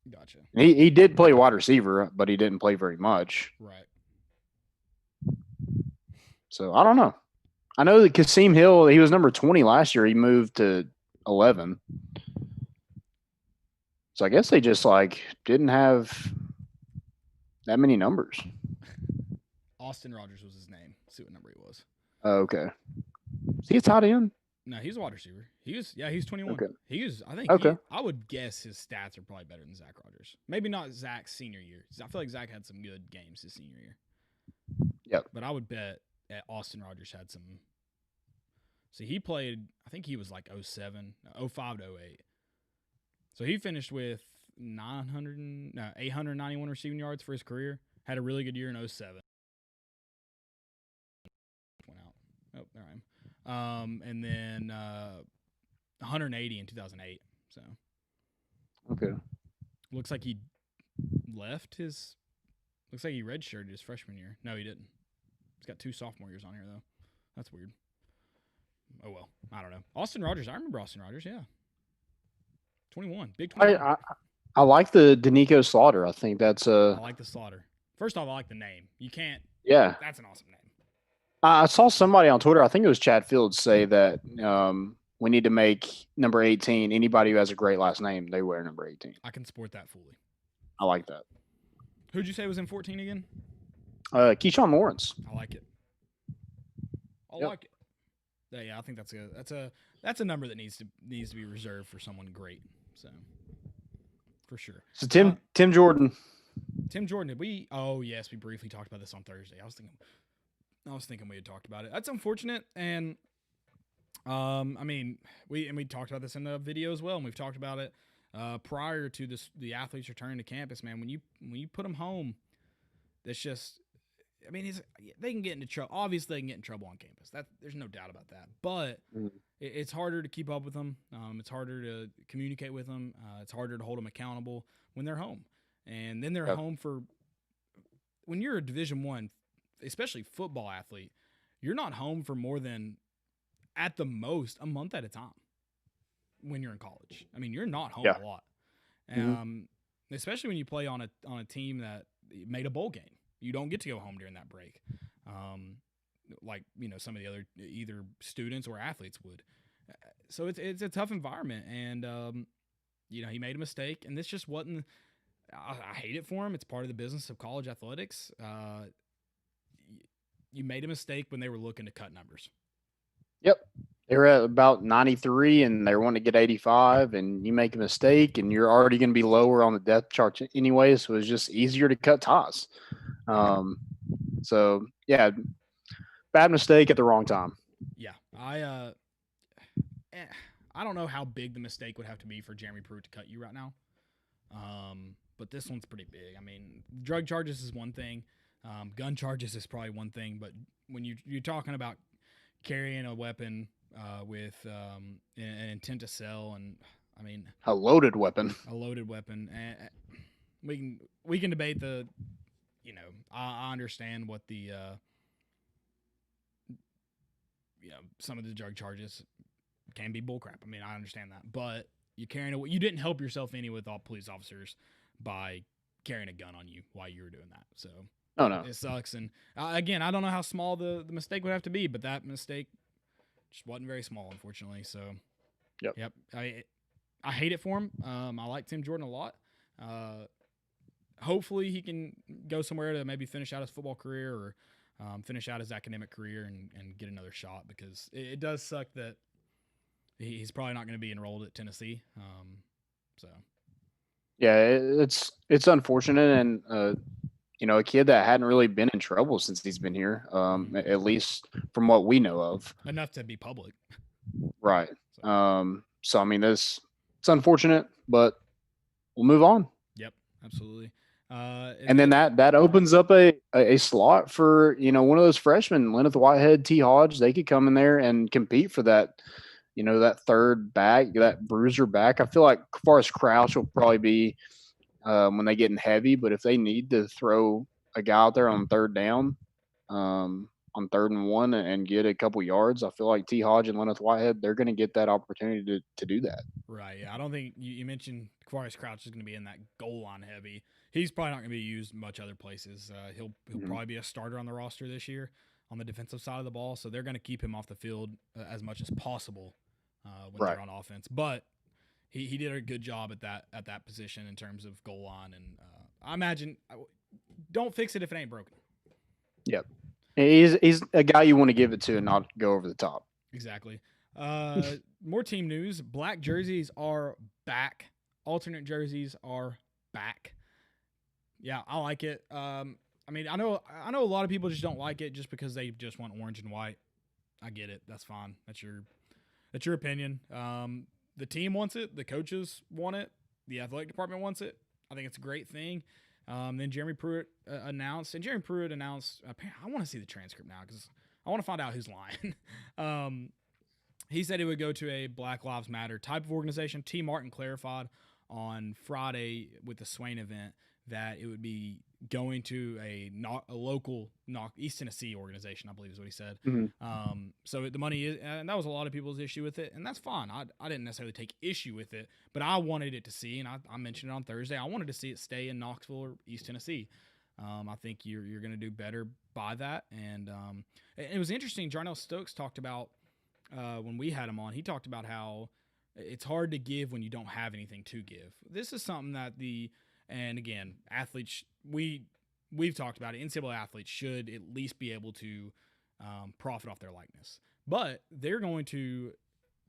Gotcha. He did play wide receiver, but he didn't play very much. Right. So I don't know. I know that Kasim Hill, he was number 20 last year. He moved to 11. So I guess they just didn't have that many numbers. Austin Rogers was his name. Let's see what number he was. Oh, okay. Is he a tight end? No, he's a wide receiver. He's 21. Okay. I would guess his stats are probably better than Zach Rogers. Maybe not Zach's senior year. I feel like Zach had some good games his senior year. Yep. But I would bet Austin Rogers had some. See, he played, I think he was like 07, 05 to 08. So he finished with 891 receiving yards for his career. Had a really good year in 07. Went out. Oh, there I am. And then 180 in 2008. So. Okay. Looks like he left his. Looks like he redshirted his freshman year. No, he didn't. He's got 2 sophomore years on here though. That's weird. Oh well, I don't know. Austin Rogers, I remember Austin Rogers. Yeah, 21, big 21. I like the Danico Slaughter. I think that's I like the Slaughter. First off, I like the name. You can't. Yeah, that's an awesome name. I saw somebody on Twitter. I think it was Chad Fields say that we need to make number 18. Anybody who has a great last name, they wear number 18. I can support that fully. I like that. Who'd you say was in 14 again? Keyshawn Lawrence. I like it. I like it. Yeah, I think that's a number that needs to be reserved for someone great. So, for sure. So Tim Jordan. Tim Jordan. Did we? Oh yes, we briefly talked about this on Thursday. I was thinking we had talked about it. That's unfortunate, and I mean we talked about this in the video as well, and we've talked about it prior to the athletes returning to campus. Man, when you put them home, that's just. I mean, they can get into trouble. Obviously, they can get in trouble on campus. There's no doubt about that. But it's harder to keep up with them. It's harder to communicate with them. It's harder to hold them accountable when they're home. And then they're home for – when you're a Division I, especially football athlete, you're not home for more than, at the most, a month at a time when you're in college. I mean, you're not home a lot. Especially when you play on a team that made a bowl game. You don't get to go home during that break, like some of the other either students or athletes would. So it's a tough environment, and he made a mistake, and this just wasn't. I hate it for him. It's part of the business of college athletics. You made a mistake when they were looking to cut numbers. Yep. They were at about 93 and they want to get 85, and you make a mistake and you're already going to be lower on the depth chart anyway. So it's just easier to cut ties. So yeah, bad mistake at the wrong time. Yeah, eh, I don't know how big the mistake would have to be for Jeremy Pruitt to cut you right now. But this one's pretty big. I mean, drug charges is one thing, gun charges is probably one thing, but when you're talking about carrying a weapon with an intent to sell, and I mean A loaded weapon. a loaded weapon, we can debate the, I understand what the some of the drug charges can be bullcrap. I mean, I understand that, but you didn't help yourself any with all police officers by carrying a gun on you while you were doing that. So Oh no. it sucks. And again, I don't know how small the mistake would have to be, but that mistake just wasn't very small, unfortunately. So, Yep. yep, I hate it for him. I like Tim Jordan a lot. Hopefully, he can go somewhere to maybe finish out his football career or finish out his academic career and get another shot, because it does suck that he's probably not going to be enrolled at Tennessee. So Yeah, it's unfortunate, and a kid that hadn't really been in trouble since he's been here, at least from what we know of. enough to be public. Right. So I mean, it's unfortunate, but we'll move on. Yep, absolutely. And then that opens up a slot for one of those freshmen, Lenneth Whitehead, T. Hodge. They could come in there and compete for that, that third back, that bruiser back. I feel like Forrest Crouch will probably be when they get in heavy, but if they need to throw a guy out there on third down, on 3rd and 1 and get a couple yards, I feel like T. Hodge and Lenneth Whitehead, they're going to get that opportunity to do that. Right. Yeah. I don't think you mentioned Quarius Crouch is going to be in that goal line heavy. He's probably not going to be used much other places. He'll probably be a starter on the roster this year on the defensive side of the ball. So they're going to keep him off the field as much as possible when they're on offense. But he did a good job at that position in terms of goal line. And I imagine don't fix it if it ain't broken. Yep. He's a guy you want to give it to and not go over the top. Exactly. More team news. Black jerseys are back. Alternate jerseys are back. Yeah, I like it. I mean, I know a lot of people just don't like it just because they just want orange and white. I get it. That's fine. That's your opinion. The team wants it. The coaches want it. The athletic department wants it. I think it's a great thing. Then Jeremy Pruitt announced. I want to see the transcript now because I want to find out who's lying. He said he would go to a Black Lives Matter type of organization. T. Martin clarified on Friday with the Swain event that it would be going to a local East Tennessee organization, I believe is what he said. Mm-hmm. So the money is, and that was a lot of people's issue with it, and that's fine. I didn't necessarily take issue with it, but I wanted it to see, and I mentioned it on Thursday, I wanted to see it stay in Knoxville or East Tennessee. I think you're going to do better by that. And it was interesting. Jarnell Stokes talked about when we had him on, he talked about how it's hard to give when you don't have anything to give. This is something that and again, athletes, we've talked about it. NCAA athletes should at least be able to profit off their likeness, but they're going to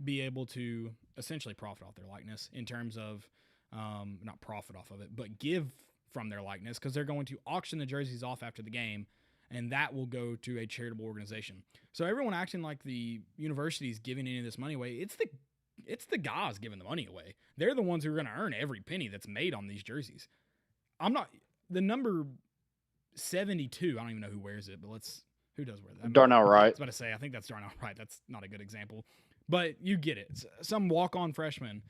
be able to essentially profit off their likeness in terms of not profit off of it, but give from their likeness, because they're going to auction the jerseys off after the game, and that will go to a charitable organization. So everyone acting like the university's giving any of this money away, it's the guys giving the money away. They're the ones who are going to earn every penny that's made on these jerseys. The number 72, I don't even know who wears it, but who does wear that? Darnell Wright. I was about to say, I think that's Darnell Wright. That's not a good example, but you get it. Some walk-on freshman,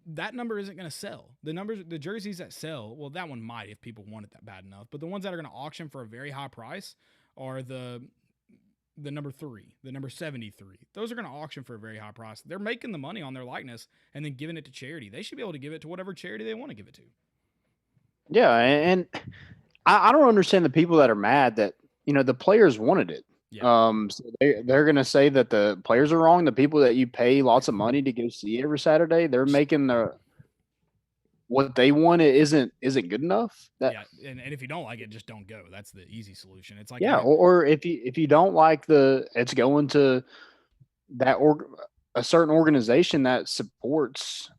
that number isn't going to sell. The jerseys that sell, well, that one might if people want it that bad enough, but the ones that are going to auction for a very high price are the number 3, the number 73. Those are going to auction for a very high price. They're making the money on their likeness and then giving it to charity. They should be able to give it to whatever charity they want to give it to. Yeah, and I don't understand the people that are mad that the players wanted it. Yeah. So they're going to say that the players are wrong. The people that you pay lots of money to go see every Saturday, they're making what they want isn't good enough. Yeah, and if you don't like it, just don't go. That's the easy solution. It's like or if you don't like it's going to that a certain organization that supports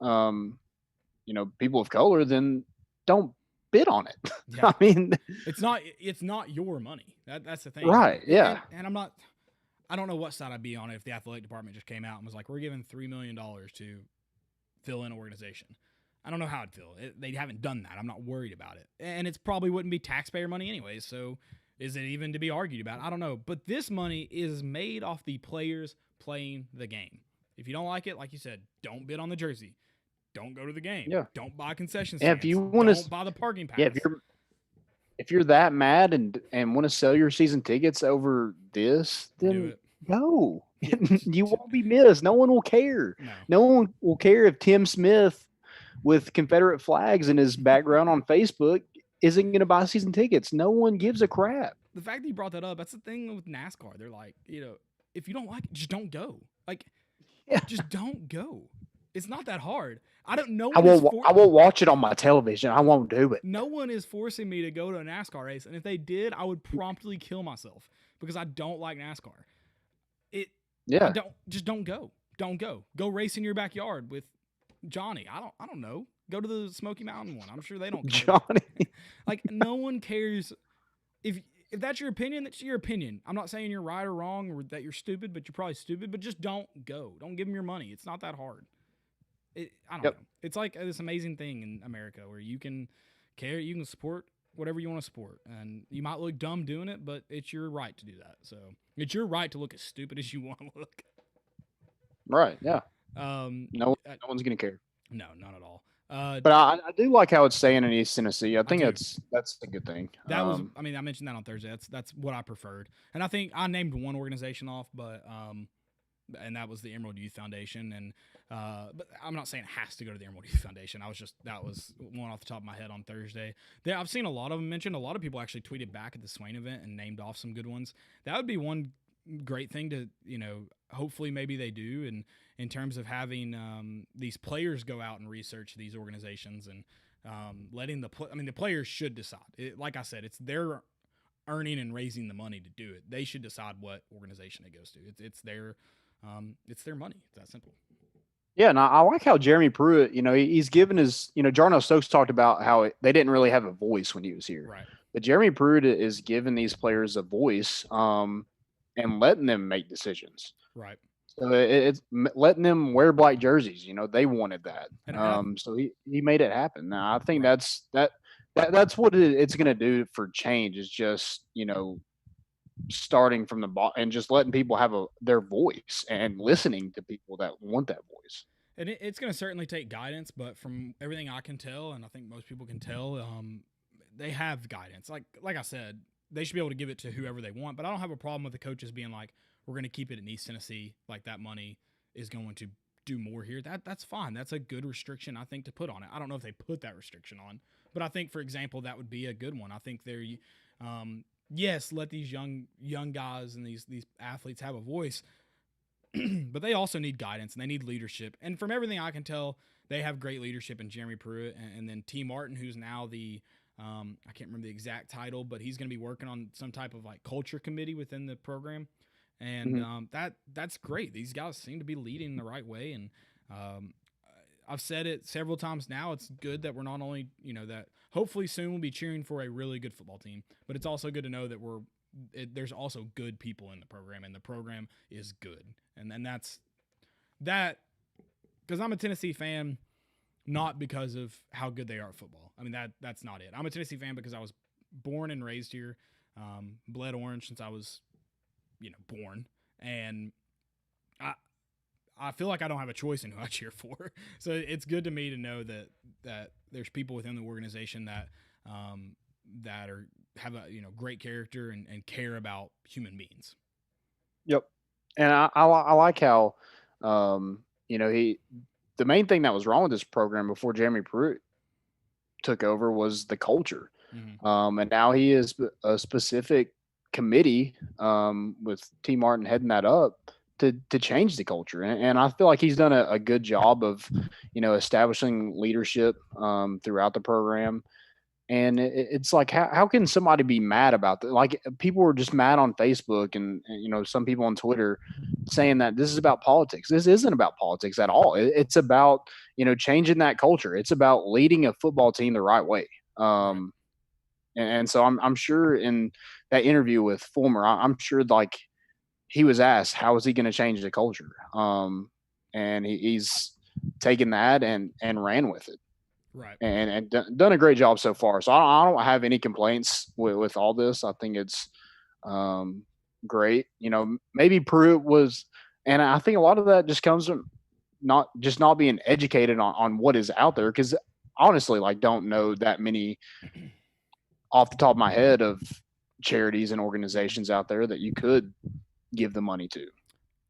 people of color, then don't bid on it. Yeah. I mean, it's not your money. That's the thing. Right. Yeah. And I'm not. I don't know what side I'd be on if the athletic department just came out and was like, we're giving $3 million to fill in organization. I don't know how I'd feel. They haven't done that. I'm not worried about it. And it's probably wouldn't be taxpayer money anyway. So is it even to be argued about? I don't know. But this money is made off the players playing the game. If you don't like it, like you said, don't bid on the jersey. Don't go to the game. Yeah. Don't buy concession And stands. if you want Don't to, buy the parking pass. yeah, if you're that mad and want to sell your season tickets over this, Do then it. go. Yeah, You won't be missed. No one will care. No. No one will care if Tim Smith with Confederate flags in his background on Facebook isn't going to buy season tickets. No one gives a crap. The fact that you brought that up, that's the thing with NASCAR. They're like, if you don't like it, just don't go. Like, Yeah. just don't go. It's not that hard. I don't know. I won't watch it on my television. I won't do it. No one is forcing me to go to a NASCAR race, and if they did, I would promptly kill myself because I don't like NASCAR. Yeah. Don't go. Don't go. Go race in your backyard with Johnny. I don't know. Go to the Smoky Mountain one. I'm sure they don't care. Johnny. Like, no one cares. If that's your opinion, that's your opinion. I'm not saying you're right or wrong or that you're stupid, but you're probably stupid. But just don't go. Don't give them your money. It's not that hard. I don't know. It's like this amazing thing in America where you can care, you can support whatever you want to support, and you might look dumb doing it, but it's your right to do that. So it's your right to look as stupid as you want to look. Right. Yeah. No one's gonna care. No, not at all. But I do like how it's staying in East Tennessee. I think do. that's a good thing. That was, I mean, I mentioned that on Thursday. That's what I preferred, and I think I named one organization off, but and that was the Emerald Youth Foundation, and but I'm not saying it has to go to the Emerald Youth Foundation. That was one off the top of my head on Thursday. I've seen a lot of them mentioned. A lot of people actually tweeted back at the Swain event and named off some good ones. That would be one great thing to, hopefully maybe they do, and in terms of having these players go out and research these organizations and letting the players should decide. Like I said, it's their earning and raising the money to do it. They should decide what organization it goes to. It's their money. It's that simple. Yeah, and I like how Jeremy Pruitt, he's given his, Jarno Stokes talked about how they didn't really have a voice when he was here. Right. But Jeremy Pruitt is giving these players a voice and letting them make decisions. Right. So it's letting them wear black jerseys. They wanted that. So he made it happen. Now, I think that's what it's going to do for change is just, starting from the bottom and just letting people have their voice and listening to people that want that voice. And it's going to certainly take guidance, but from everything I can tell, and I think most people can tell, they have guidance. Like I said, they should be able to give it to whoever they want, but I don't have a problem with the coaches being like, we're going to keep it in East Tennessee. Like, that money is going to do more here. That's fine. That's a good restriction, I think, to put on it. I don't know if they put that restriction on, but I think, for example, that would be a good one. I think they're, yes, let these young guys and these athletes have a voice, but they also need guidance and they need leadership. And from everything I can tell, they have great leadership in Jeremy Pruitt and then T. Martin, who's now the I can't remember the exact title, but he's going to be working on some type of like culture committee within the program. And that's great. These guys seem to be leading the right way. And I've said it several times now. It's good that we're not only, that hopefully soon we'll be cheering for a really good football team, but it's also good to know that there's also good people in the program, and the program is good. And then that's that, because I'm a Tennessee fan, not because of how good they are at football. I mean, that's not it. I'm a Tennessee fan because I was born and raised here, bled orange since I was, born. And I feel like I don't have a choice in who I cheer for. So it's good to me to know that there's people within the organization that have a great character and care about human beings. Yep. And I like how the main thing that was wrong with this program before Jeremy Pruitt took over was the culture. Mm-hmm. And now he is a specific committee with T. Martin heading that up to change the culture. And I feel like he's done a good job of, establishing leadership throughout the program. And it's like, how can somebody be mad about that? Like, people were just mad on Facebook and some people on Twitter saying that this is about politics. This isn't about politics at all. It's about, changing that culture. It's about leading a football team the right way. And so I'm sure in that interview with Fulmer, I'm sure like he was asked how is he going to change the culture, and he's taken that and ran with it, Right. and done a great job so far. So I don't have any complaints with all this. I think it's um, great. You know, maybe Pruitt was, and I think a lot of that just comes from not being educated on what is out there. Because honestly, like, don't know that many off the top of my head of charities and organizations out there that you could give the money to.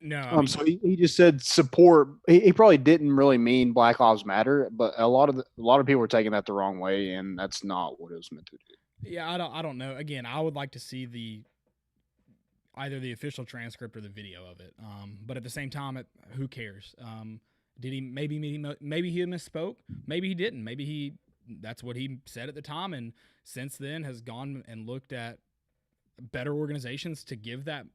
No, I mean, So he just said support. He probably didn't really mean Black Lives Matter, but a lot of people were taking that the wrong way, and that's not what it was meant to do. yeah, I don't know. Again, I would like to see the either the official transcript or the video of it. But at the same time, who cares? Did he maybe he misspoke? Maybe he didn't. Maybe he that's what he said at the time, and since then has gone and looked at better organizations to give that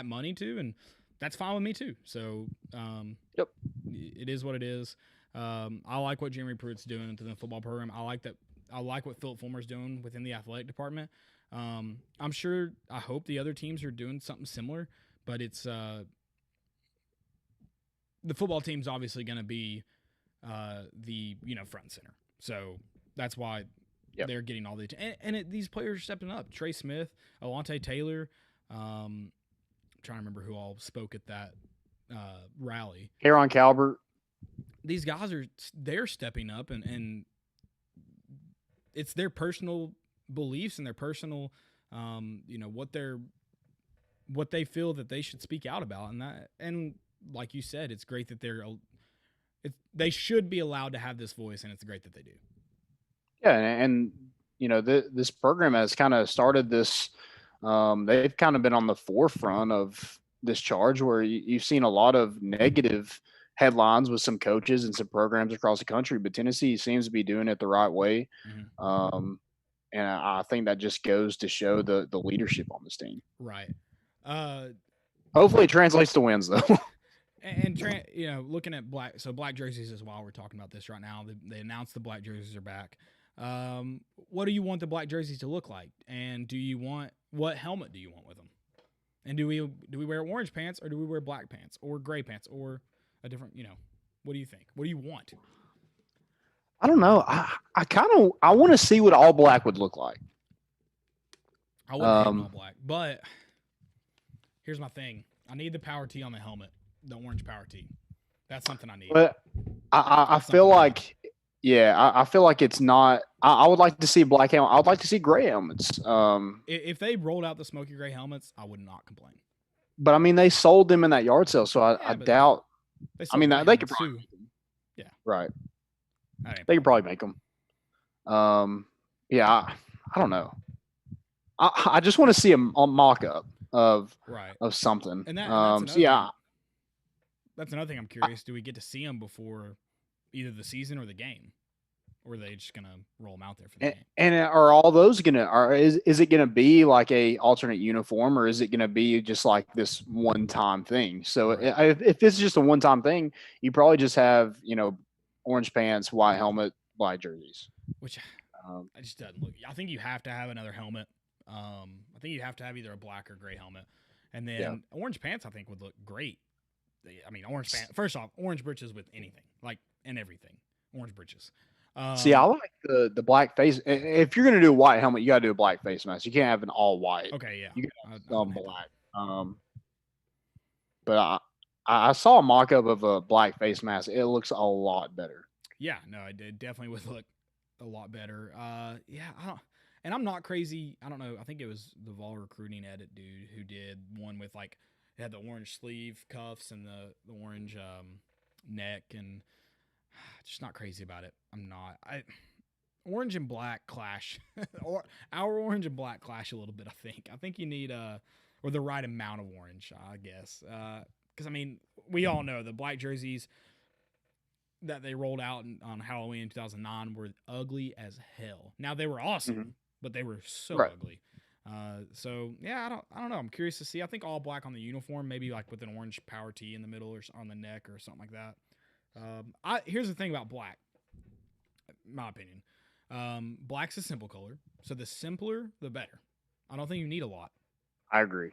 money to, and that's fine with me too. So Yep. it is what it is. I like what Jeremy Pruitt's doing to the football program. I like that. I like what Philip Fulmer's doing within the athletic department. I'm sure. I hope the other teams are doing something similar, but it's the football team's obviously going to be the front and center. So that's why Yep. they're getting all the these players are stepping up. Trey Smith, Alante Taylor. I'm trying to remember who all spoke at that rally. Aaron Calvert. These guys they're stepping up, and it's their personal beliefs and their personal what they feel that they should speak out about, and like you said, it's great that they should be allowed to have this voice, and it's great that they do. Yeah, and this program has kind of started this. They've kind of been on the forefront of this charge where you've seen a lot of negative headlines with some coaches and some programs across the country, but Tennessee seems to be doing it the right way. Mm-hmm. And I think that just goes to show the leadership on this team. Right. Hopefully, it translates to wins, though. Looking at black jerseys is why we're talking about this right now. They announced the black jerseys are back. What do you want the black jerseys to look like? And what helmet do you want with them? And do we wear orange pants, or do we wear black pants or gray pants or a different? What do you think? What do you want? I don't know. I want to see what all black would look like. I wouldn't hate all black, but here's my thing. I need the power tee on the helmet, the orange power tee. That's something I need. But I feel like, I feel like it's not. I would like to see black helmet. I would like to see gray helmets. If they rolled out the smoky gray helmets, I would not complain. But I mean, they sold them in that yard sale, so I doubt. I mean, they could probably. Yeah. Right. They could probably make them. I don't know. I just want to see a mock up of something. And that's another thing I'm curious. Do we get to see them before either the season or the game, or are they just gonna roll them out there for the game? And are all those is it gonna be like a alternate uniform, or is it gonna be just like this one time thing? So if it's just a one time thing, you probably just have orange pants, white helmet, black jerseys. Which it just doesn't look. I think you have to have another helmet. I think you have to have either a black or gray helmet, and then orange pants. I think would look great. I mean, orange pants. First off, orange breeches with anything, like and everything. Orange breeches. See, I like the black face. If you're gonna do a white helmet, you gotta do a black face mask. You can't have an all white. Okay, yeah. You gotta have some black. But I saw a mock up of a black face mask. It looks a lot better. Yeah, no, it definitely would look a lot better. And I'm not crazy. I don't know. I think it was the Vol Recruiting Edit dude who did one with it had the orange sleeve cuffs and the orange neck, and just not crazy about it. I'm not. Orange and black clash, or our orange and black clash a little bit. I think you need or the right amount of orange, I guess. Because I mean, we all know the black jerseys that they rolled out on Halloween in 2009 were ugly as hell. Now they were awesome, but they were so ugly. So yeah, I don't know. I'm curious to see. I think all black on the uniform, maybe like with an orange power tee in the middle or on the neck or something like that. Here's the thing about black, my opinion. Black's a simple color, so the simpler the better. I don't think you need a lot. I agree.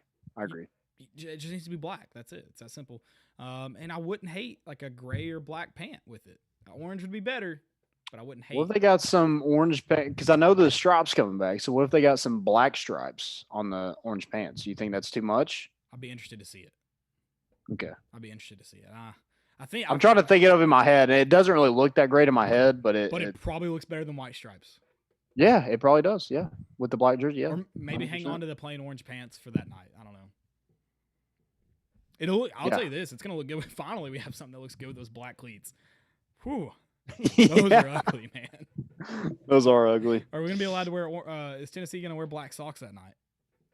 It just needs to be black. That's it. It's that simple. And I wouldn't hate like a gray or black pant with it. Orange would be better, but I wouldn't hate. What if they got some orange pants? Because I know the stripes coming back. So what if they got some black stripes on the orange pants? Do you think that's too much? I'd be interested to see it. Okay. I'd be interested to see it. I think I'm trying to think it of in my head, and it doesn't really look that great in my head, but it probably looks better than white stripes. Yeah, it probably does. Yeah, with the black jersey. Yeah, or maybe 100%. Hang on to the plain orange pants for that night. I don't know. I'll tell you this: it's gonna look good. Finally, we have something that looks good with those black cleats. Whew, those are ugly, man. Those are ugly. Are we gonna be allowed to wear? Is Tennessee gonna wear black socks that night?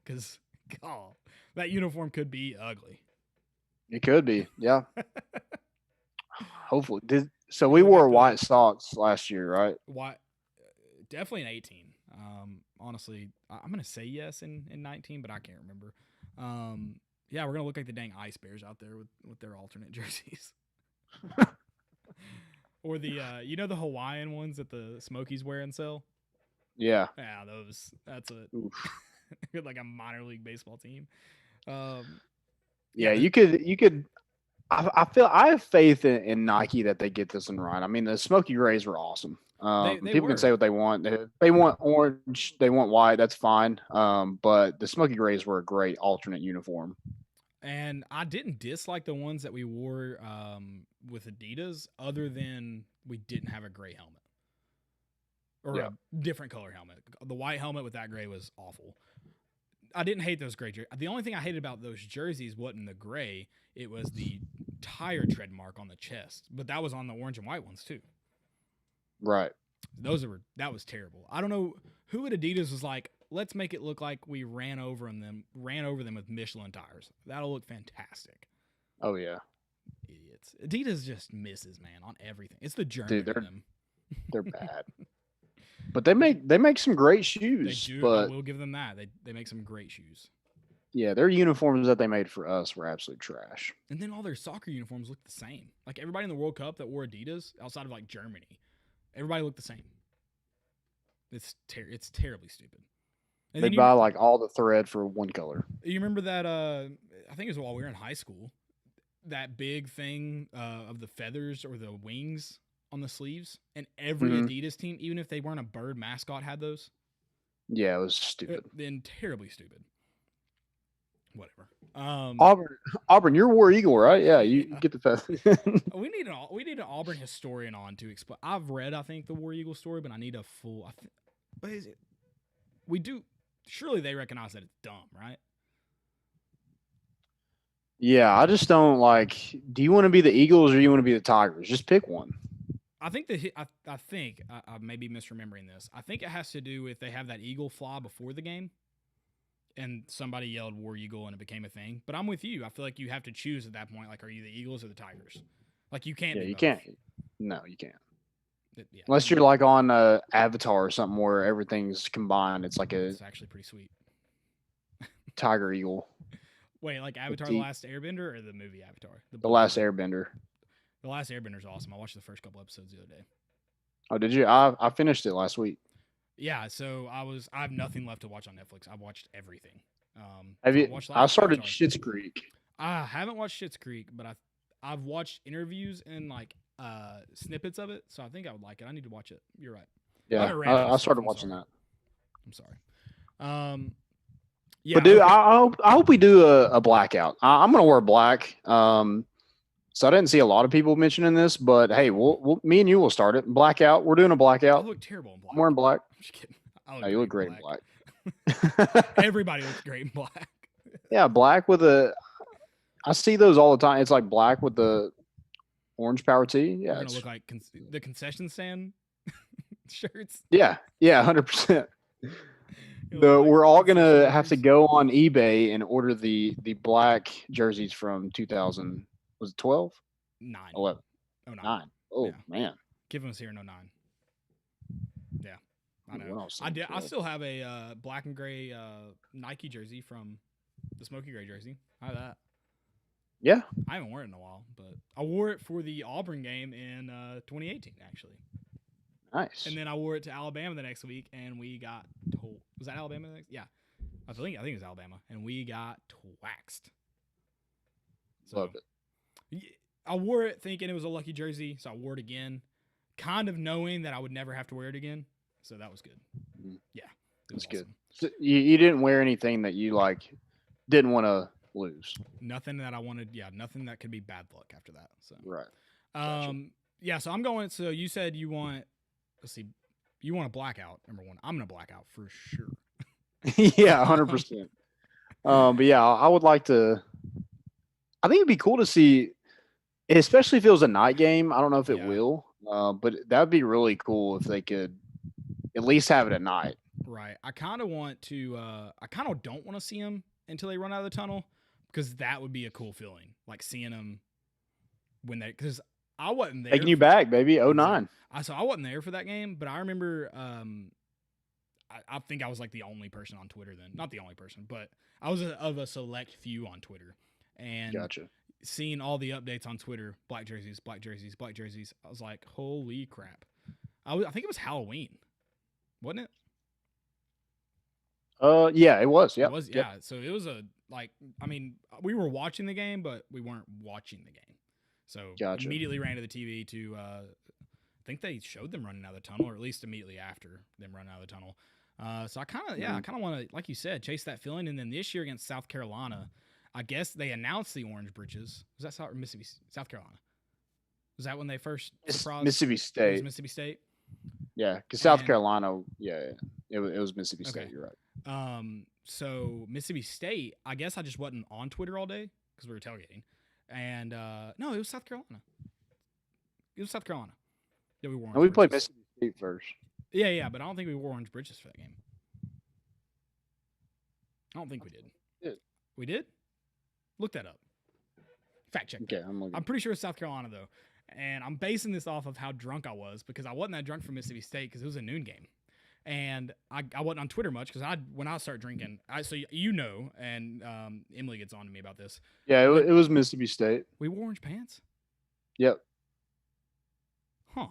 Because, God, that uniform could be ugly. It could be, yeah. Hopefully, so we wore white socks last year, right? White, definitely in 18. Honestly, I'm gonna say yes in 19, but I can't remember. Yeah, we're gonna look like the dang Ice Bears out there with their alternate jerseys. Or the the Hawaiian ones that the Smokies wear and sell. Yeah. Yeah, those. That's like a minor league baseball team. Yeah, you could. I have faith in Nike that they get this one right. I mean, the Smoky Grays were awesome. People can say what they want. They want orange, they want white. That's fine. But the Smoky Grays were a great alternate uniform. And I didn't dislike the ones that we wore with Adidas, other than we didn't have a gray helmet or a different color helmet. The white helmet with that gray was awful. I didn't hate those gray jerseys. The only thing I hated about those jerseys wasn't the gray. It was the tire tread mark on the chest. But that was on the orange and white ones too. Right. That was terrible. I don't know who at Adidas was like, let's make it look like we ran over them with Michelin tires. That'll look fantastic. Oh yeah. Idiots. Adidas just misses, man, on everything. It's the journey for them. They're bad. But they make some great shoes. They do. But I will give them that. They make some great shoes. Yeah, their uniforms that they made for us were absolute trash. And then all their soccer uniforms look the same. Like everybody in the World Cup that wore Adidas, outside of like Germany, everybody looked the same. It's terribly stupid. And they buy like all the thread for one color. You remember that? I think it was while we were in high school. That big thing of the feathers or the wings on the sleeves, and every Adidas team, even if they weren't a bird mascot, had those. Yeah, it was stupid. Then terribly stupid. Whatever. Auburn, you're War Eagle, right? Yeah, you get the feathers. we need an Auburn historian on to explain. I've read, I think, the War Eagle story, but I need a full. What is it? We do. Surely they recognize that it's dumb, right? Yeah, I just don't like. Do you want to be the Eagles or do you want to be the Tigers? Just pick one. I think I may be misremembering this. I think it has to do with they have that eagle fly before the game, and somebody yelled War Eagle and it became a thing. But I'm with you. I feel like you have to choose at that point. Like, are you the Eagles or the Tigers? Like, you can't. Yeah, you both. Can't. No, you can't. Unless you're like on Avatar or something where everything's combined. It's like it's actually pretty sweet. Tiger Eagle. Wait, like Avatar: The Last Airbender or the movie Avatar? The Last Airbender. The Last Airbender is awesome. I watched the first couple episodes the other day. Oh, did you? I finished it last week. Yeah, so I have nothing left to watch on Netflix. I've watched everything. Have you? I started Schitt's Creek. I haven't watched Schitt's Creek, but I've watched interviews and like snippets of it, so I think I would like it. I need to watch it. You're right. Yeah, I started watching that. I'm sorry. Yeah, but dude, okay. I hope we do a blackout. I'm gonna wear black. So I didn't see a lot of people mentioning this, but hey, me and you will start it. Blackout. We're doing a blackout. I look terrible in black. I'm wearing black. I'm just kidding. No, you look great in black. Everybody looks great in black. Yeah, black with I see those all the time. It's like black with the orange power tee. Yeah, it's gonna look like the concession stand shirts. Yeah, 100%. We're all gonna have to go on eBay and order the black jerseys from 2000. Was it 12? 9. 11. Oh, 9. 9. Oh yeah. Man. Give us here in 09. Yeah, I know. I still have a black and gray Nike jersey from the Smoky Gray jersey. I have that. Yeah. I haven't worn it in a while, but I wore it for the Auburn game in 2018, actually. Nice. And then I wore it to Alabama the next week, and we got told. Was that Alabama the next? Yeah. I think it was Alabama, and we got waxed. So Loved it. I wore it thinking it was a lucky jersey, so I wore it again, kind of knowing that I would never have to wear it again. So that was good. Yeah, it was That's good. awesome. So you didn't wear anything that you like didn't want to lose. Nothing that I wanted. Yeah, nothing that could be bad luck after that. So Right. Gotcha. yeah. So I'm going. So you said you want. Let's see. You want a blackout, number one. I'm gonna blackout for sure. Yeah, 100%. But yeah, I would like to. I think it'd be cool to see, especially if it was a night game. I don't know if it Yeah. will, but that would be really cool if they could at least have it at night. Right. I kind of want to. I kind of don't want to see them until they run out of the tunnel, because that would be a cool feeling, like seeing them when they. Because I wasn't there. Taking you back, baby. 09. So I wasn't there for that game, but I remember. I think I was like the only person on Twitter then. Not the only person, but I was of a select few on Twitter, and Gotcha. seeing all the updates on Twitter, black jerseys, black jerseys, black jerseys. I was like, holy crap! I think it was Halloween, wasn't it? Yeah, it was. Yeah, It was, yeah. So it was I mean, we were watching the game, but we weren't watching the game. So Gotcha. immediately ran to the TV to, I think they showed them running out of the tunnel, or at least immediately after them running out of the tunnel. So I kind of want to, like you said, chase that feeling. And then this year against South Carolina, I guess they announced the orange breeches. Was that South Carolina? Was that when they first surprised? Mississippi It was State. Mississippi State. Yeah, because South Carolina. Yeah, it was Mississippi State. Okay. You're right. So Mississippi State, I guess I just wasn't on Twitter all day because we were tailgating. And no, it was South Carolina. It was South Carolina. Yeah, we wore. And we played Mississippi State first. Yeah, but I don't think we wore orange britches for that game. I don't think we did. We did? Look that up. Fact check. Okay, I'm looking. I'm pretty sure it's South Carolina though, and I'm basing this off of how drunk I was, because I wasn't that drunk for Mississippi State because it was a noon game. And I wasn't on Twitter much because when I start drinking, so you know, and Emily gets on to me about this. Yeah, it was Mississippi State. We wore orange pants? Yep. Huh.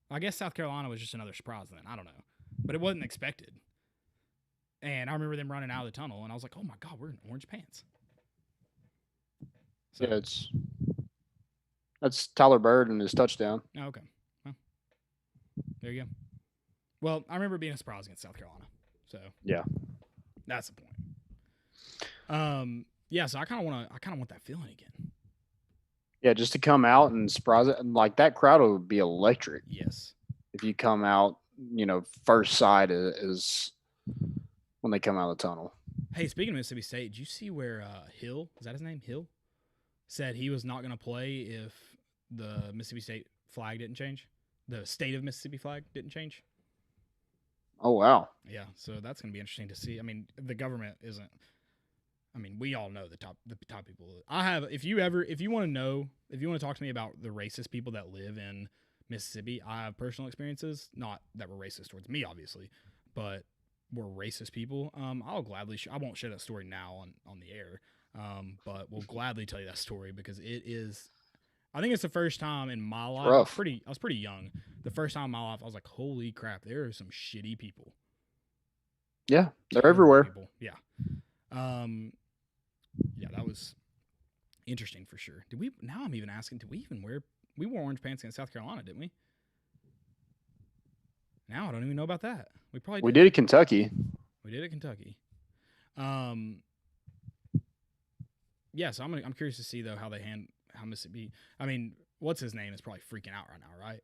I guess South Carolina was just another surprise then. I don't know. But it wasn't expected. And I remember them running out of the tunnel, and I was like, oh my God, we're in orange pants. So, yeah, that's Tyler Bird and his touchdown. Oh, okay. Well, there you go. Well, I remember being a surprise against South Carolina. So yeah, that's the point. Yeah, so I kind of want that feeling again. Yeah, just to come out and surprise it, and like that crowd would be electric. Yes. If you come out, first sight is when they come out of the tunnel. Hey, speaking of Mississippi State, did you see where Hill, is that his name? Hill? Said he was not going to play if the Mississippi State flag didn't change? The state of Mississippi flag didn't change? Oh, wow. Yeah, so that's going to be interesting to see. I mean, the government isn't. I mean, we all know the top people. If you want to talk to me about the racist people that live in Mississippi, I have personal experiences, not that were racist towards me, obviously, but were racist people. I'll gladly, I won't share that story now on the air, but we'll gladly tell you that story because it is, I think it's the first time in my life, I was pretty young. The first time in my life, I was like, holy crap, there are some shitty people. Yeah, they're everywhere. People. Yeah. Yeah, that was interesting for sure. Now I'm even asking, we wore orange pants against South Carolina, didn't we? Now I don't even know about that. We did at Kentucky. We did at Kentucky. Yeah, so I'm curious to see though how Mississippi. I mean, what's his name is probably freaking out right now, right?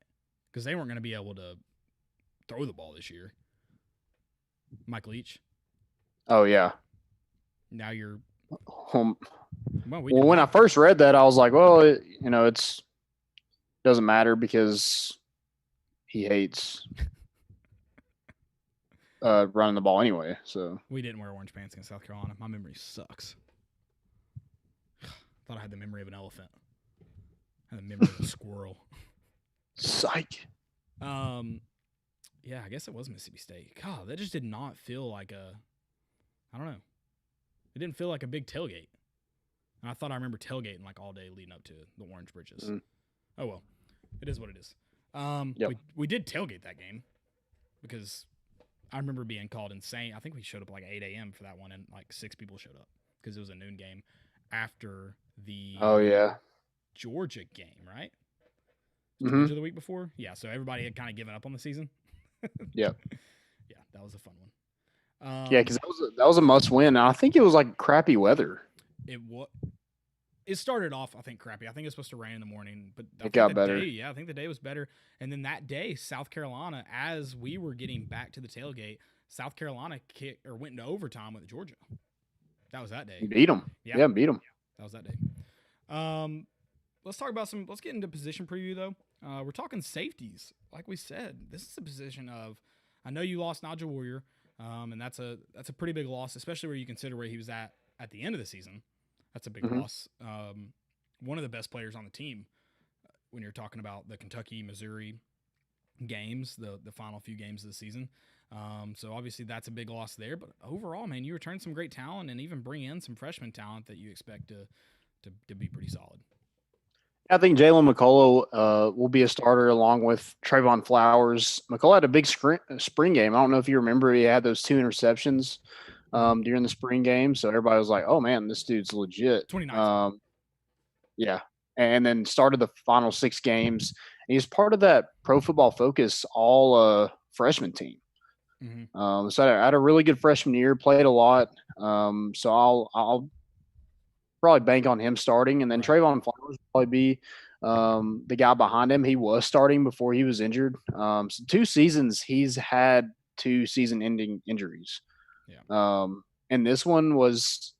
Because they weren't going to be able to throw the ball this year. Mike Leach. Oh yeah. Now you're. Well, when I first read that, I was like, well, it's doesn't matter because he hates running the ball anyway. So we didn't wear orange pants against South Carolina. My memory sucks. Thought I had the memory of an elephant. I had the memory of a squirrel. Psych. Yeah, I guess it was Mississippi State. God, that just did not feel like I don't know. It didn't feel like a big tailgate. And I thought I remember tailgating like all day leading up to the orange bridges. Mm. Oh well, it is what it is. Yep. We did tailgate that game because I remember being called insane. I think we showed up like 8 a.m. for that one, and like 6 people showed up because it was a noon game after Oh the yeah. Georgia game, right? Mm-hmm. Georgia the week before? Yeah, so everybody had kind of given up on the season. Yep. Yeah, that was a fun one. Yeah, because that was a must win. I think it was like crappy weather. It was. It started off, I think, crappy. I think it was supposed to rain in the morning, but I It think got the day, better. yeah, I think the day was better. And then that day, South Carolina, as we were getting back to the tailgate, South Carolina kicked or went into overtime with Georgia. That was that day. Beat them. Yeah, Yeah, beat them. that was that day. Um, let's talk about some. Let's get into position preview though. We're talking safeties. Like we said, this is a position of. I know you lost Nigel Warrior, and that's a pretty big loss, especially where you consider where he was at the end of the season. That's a big Mm-hmm. loss. One of the best players on the team when you're talking about the Kentucky Missouri games, the final few games of the season. So obviously that's a big loss there. But overall, man, you return some great talent and even bring in some freshman talent that you expect to be pretty solid. I think Jalen McCullough will be a starter along with Trayvon Flowers. McCullough had a big spring game. I don't know if you remember, he had those 2 interceptions Mm-hmm. during the spring game. So everybody was like, "Oh man, this dude's legit." 2019. Yeah, and then started the final 6 games. And he's part of that Pro Football Focus all freshman team. Mm-hmm. So I had a really good freshman year. Played a lot. So I'll probably bank on him starting, and then Right. Trayvon Flowers will probably be the guy behind him. He was starting before he was injured. So 2 seasons he's had 2 season-ending injuries, Yeah. and this one was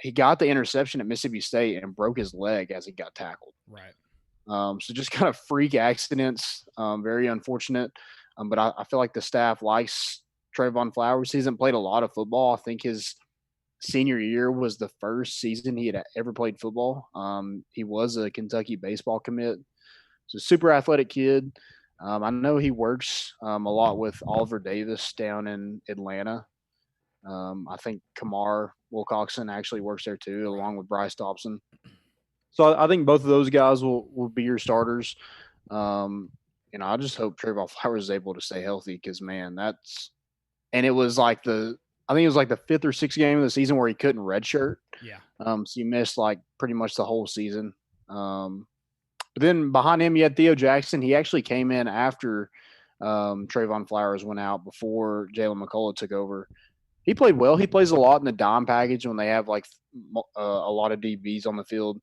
he got the interception at Mississippi State and broke his leg as he got tackled. Right. So just kind of freak accidents, very unfortunate. But I feel like the staff likes Trayvon Flowers. He hasn't played a lot of football. I think his senior year was the first season he had ever played football. He was a Kentucky baseball commit. So super athletic kid. I know he works a lot with Oliver Davis down in Atlanta. I think Kamar Wilcoxon actually works there too, Right. along with Bryce Dobson. So I think both of those guys will be your starters. Um, I just hope Trayvon Flowers is able to stay healthy because man, it was like I think it was like the 5th or 6th game of the season where he couldn't redshirt. Yeah. So he missed like pretty much the whole season. But then behind him, you had Theo Jackson. He actually came in after Trayvon Flowers went out before Jalen McCullough took over. He played well. He plays a lot in the dime package when they have like a lot of DBs on the field.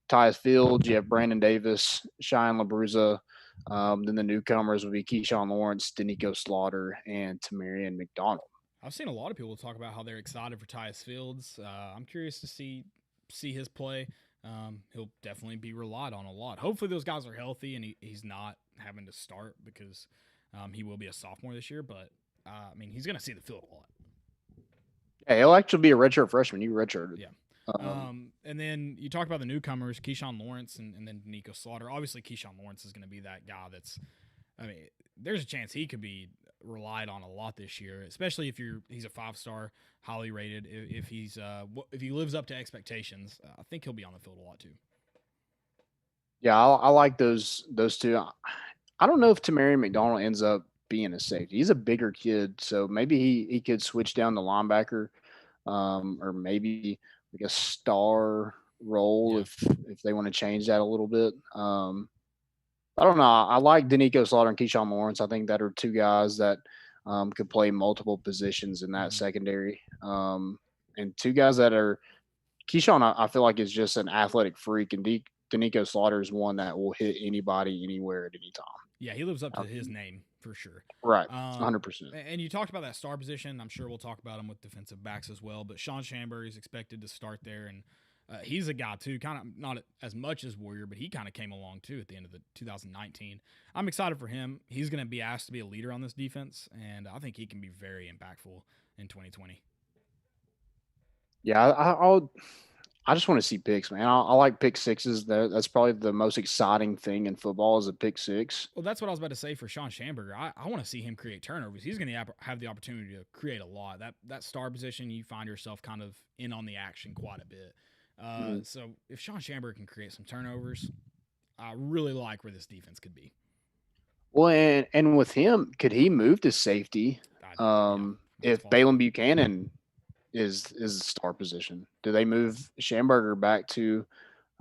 Tyus Fields, you have Brandon Davis, Cheyenne LaBruza. Then the newcomers would be Keyshawn Lawrence, Danico Slaughter, and Tamarian McDonald. I've seen a lot of people talk about how they're excited for Tyus Fields. I'm curious to see his play. He'll definitely be relied on a lot. Hopefully, those guys are healthy and he's not having to start because he will be a sophomore this year. But I mean, he's going to see the field a lot. Yeah, he'll actually be a redshirt freshman. You redshirted. Yeah. Um, And then you talk about the newcomers, Keyshawn Lawrence and then Nico Slaughter. Obviously, Keyshawn Lawrence is going to be that guy that's, I mean, there's a chance he could be relied on a lot this year, especially if he's a 5-star, highly rated. If if he lives up to expectations, I think he'll be on the field a lot too. yeah, I like those two. I don't know if Tamarian McDonald ends up being a safety. He's a bigger kid, so maybe he could switch down to linebacker, or maybe like a star role Yeah. if they want to change that a little bit. I don't know. I like Danico Slaughter and Keyshawn Lawrence. I think that are two guys that could play multiple positions in that Mm-hmm. secondary. And two guys that are Keyshawn, I feel like is just an athletic freak, and Danico Slaughter is one that will hit anybody anywhere at any time. Yeah, he lives up to his name for sure. Right, Um, 100%. and you talked about that star position. I'm sure we'll talk about him with defensive backs as well. But Sean Shamberg is expected to start there, and he's a guy too. Kind of not as much as Warrior, but he kind of came along too at the end of the 2019. I'm excited for him. He's going to be asked to be a leader on this defense, and I think he can be very impactful in 2020. Yeah, I just want to see picks, man. I like pick sixes. That's probably the most exciting thing in football is a pick six. Well, that's what I was about to say for Sean Schamberger. I want to see him create turnovers. He's going to have the opportunity to create a lot. That star position, you find yourself kind of in on the action quite a bit. Mhm. So if Sean Schamberger can create some turnovers, I really like where this defense could be. Well, and with him, could he move to safety? Yeah, that's If possible. Balin Buchanan is the star position, do they move Schamberger back to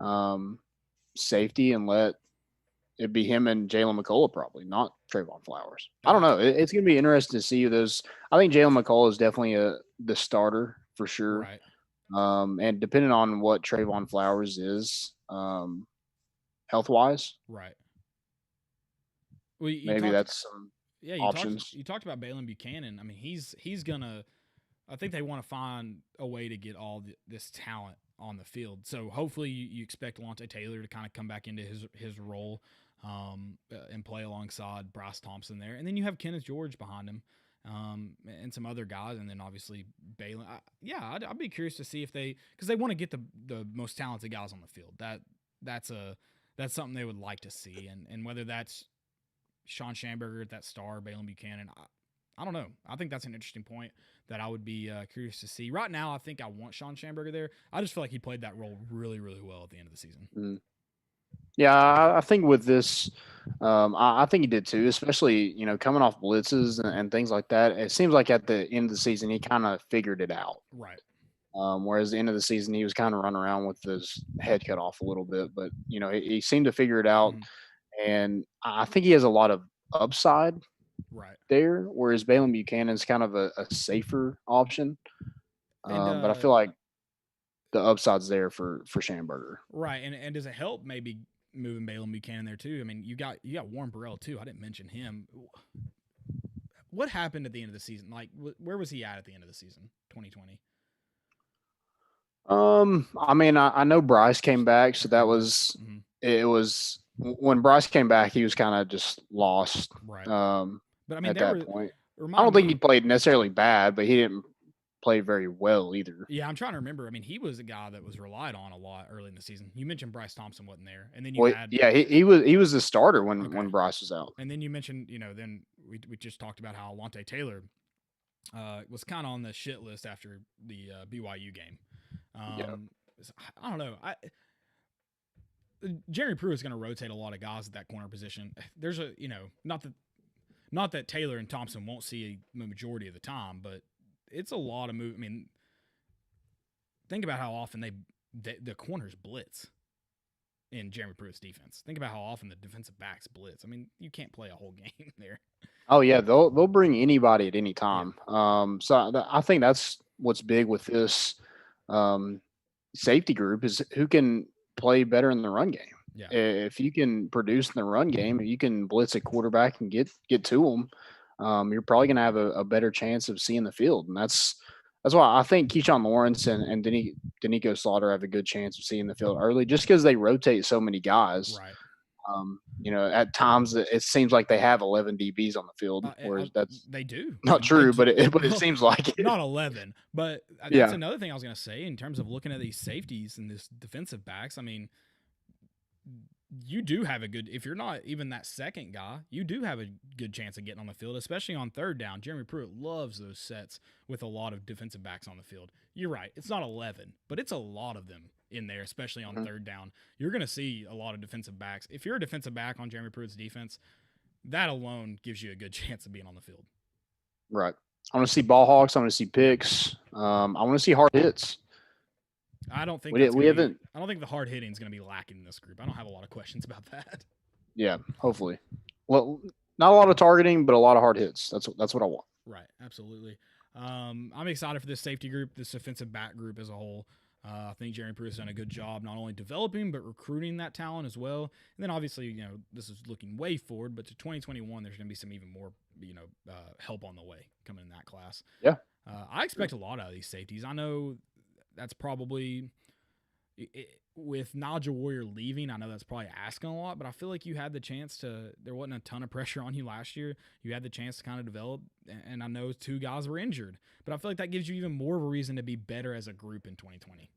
um, safety and let it be him and Jalen McCullough probably, not Trayvon Flowers. I don't Uh, know. It's going to be interesting to see those. I think Jalen McCullough is definitely the starter for sure. right, And depending on what Trayvon Flowers is, health wise, right. Well, you maybe talked, that's some yeah, options. you talked about Balin Buchanan. I mean, he's gonna. I think they want to find a way to get all this talent on the field. So hopefully you expect Lante Taylor to kind of come back into his role and play alongside Bryce Thompson there, and then you have Kenneth George behind him. And some other guys, and then obviously Balin. I'd be curious to see if because they want to get the most talented guys on the field. That's a that's something they would like to see, and whether that's Sean Schamberger at that star, Balin Buchanan. I don't know. I think that's an interesting point that I would be curious to see. Right now, I think I want Sean Schamberger there. I just feel like he played that role really, really well at the end of the season. Mm. Yeah, I think with this, I think he did too. Especially coming off blitzes and things like that. It seems like at the end of the season he kind of figured it out. Right. Whereas the end of the season he was kind of running around with his head cut off a little bit, but he seemed to figure it out, Mm-hmm. and I think he has a lot of upside Right. there. Whereas Balin Buchanan's kind of a safer option, And but I feel like the upside's there for Schamberger. right. And does it help maybe moving Balin Buchanan there too? I mean, you got Warren Burrell too. I didn't mention him. What happened at the end of the season? Like, where was he at the end of the season? 2020. I mean, I know Bryce came back, so that Mm-hmm. was Mm-hmm. it. Was when Bryce came back, he was kind of just lost. Right. Um, But I mean, at there that were point, I remind don't think he me. played necessarily bad, but he didn't play very well either. Yeah, I'm trying to remember. I mean, he was a guy that was relied on a lot early in the season. You mentioned Bryce Thompson wasn't there, and then you Well, had yeah, he was the starter when okay, Bryce was out. and then you mentioned then we just talked about how Lante Taylor was kind of on the shit list after the BYU game. Yeah. Um, I don't know. Jerry Pruitt is going to rotate a lot of guys at that corner position. There's not that Taylor and Thompson won't see a majority of the time, but it's a lot of move. I mean, think about how often the corners blitz in Jeremy Pruitt's defense. Think about how often the defensive backs blitz. I mean, you can't play a whole game there. Oh yeah, they'll bring anybody at any Yeah, time. So I think that's what's big with this um, safety group is who can play better in the run game. yeah, If you can produce in the run game, you can blitz a quarterback and get to them. You're probably going to have a better chance of seeing the field, and that's why I think Keyshawn Lawrence and Danico Slaughter have a good chance of seeing the field early, just because they rotate so many guys. right. At times it seems like they have 11 DBs on the field, whereas that's They do. I not mean, they true, do. but it Well, seems like it. not 11, but that's Yeah. another thing I was going to say in terms of looking at these safeties and this defensive backs. I mean, you do have a good if you're not even that second guy, you do have a good chance of getting on the field, especially on third down. Jeremy Pruitt loves those sets with a lot of defensive backs on the field. You're right, it's not 11, but it's a lot of them in there, especially on Mhm. third down. You're going to see a lot of defensive backs. If you're a defensive back on Jeremy Pruitt's defense, that alone gives you a good chance of being on the field. Right. I want to see ball hawks. I want to see Yep. picks. I want to see hard hits. I don't think We did, that's we going to be haven't. I don't think the hard hitting is going to be lacking in this group. I don't have a lot of questions about that. Yeah. Hopefully. Well, not a lot of targeting, but a lot of hard hits. That's what I want. Right, absolutely. I'm excited for this safety group, this defensive back group as a whole. I think Jeremy Pruitt's done a good job not only developing but recruiting that talent as well. And then obviously, this is looking way forward, but to 2021, there's going to be some even more, help on the way coming in that class. Yeah. I expect a lot out of these safeties. I know that's probably with Nigel Warrior leaving, I know that's probably asking a lot, but I feel like you had the chance to. There wasn't a ton of pressure on you last year. You had the chance to kind of develop, and I know two guys were injured, but I feel like that gives you even more of a reason to be better as a group in 2020.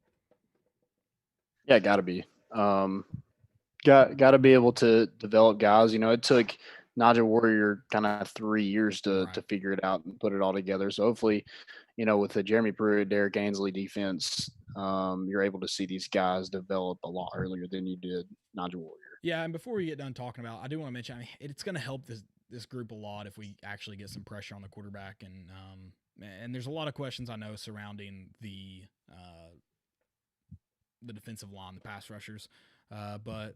Yeah. Got to be. Got to be able to develop guys. It took Nigel Warrior kind of 3 years to Right. figure it out and put it all together. So hopefully, with the Jeremy Pruitt, Derek Ansley defense, you're able to see these guys develop a lot earlier than you did Nigel Warrior. Yeah, and before we get done talking about, I do want to mention, I mean, it's going to help this group a lot if we actually get some pressure on the quarterback, and there's a lot of questions I know surrounding the the defensive line, the pass rushers. But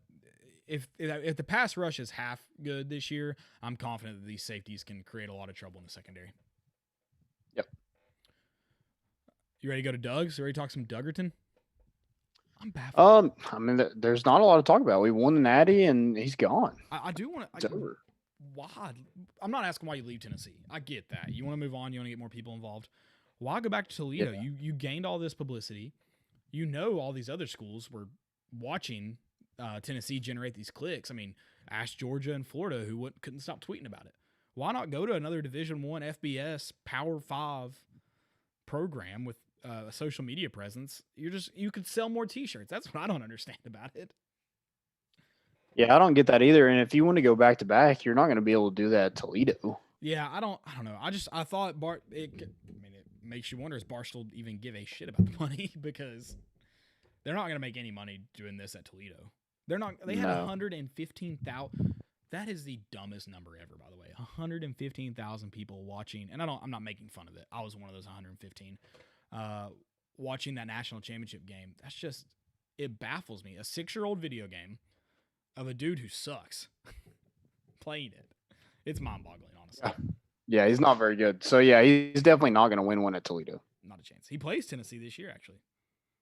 if the pass rush is half good this year, I'm confident that these safeties can create a lot of trouble in the secondary. Yep. You ready to go to Doug's? You ready to talk some Duggerton? I'm baffled. I mean, there's not a lot to talk about. We won the Natty, and he's gone. I do want It's to. over. Why? I'm not asking why you leave Tennessee. I get that. You want to move on. You want to get more people involved. Why go back to Toledo? Yeah. You gained all this publicity. You know all these other schools were watching Tennessee generate these clicks. I mean, ask Georgia and Florida who couldn't stop tweeting about it. Why not go to another Division I FBS Power 5 program with a social media presence? You could sell more T-shirts. That's what I don't understand about it. Yeah, I don't get that either. And if you want to go back to back, you're not going to be able to do that at Toledo. Yeah, I don't know. I thought it makes you wonder, is Barstool even give a shit about the money? Because they're not going to make any money doing this at Toledo. They're not. They had 115,000. That is the dumbest number ever, by the way. 115,000 people watching, and I'm not making fun of it. I was one of those 115 watching that national championship game. That's just, it baffles me. A 6-year-old video game of a dude who sucks playing it. It's mind-boggling, honestly. Yeah, he's not very good. So yeah, he's definitely not going to win one at Toledo. Not a chance. He plays Tennessee this year, actually.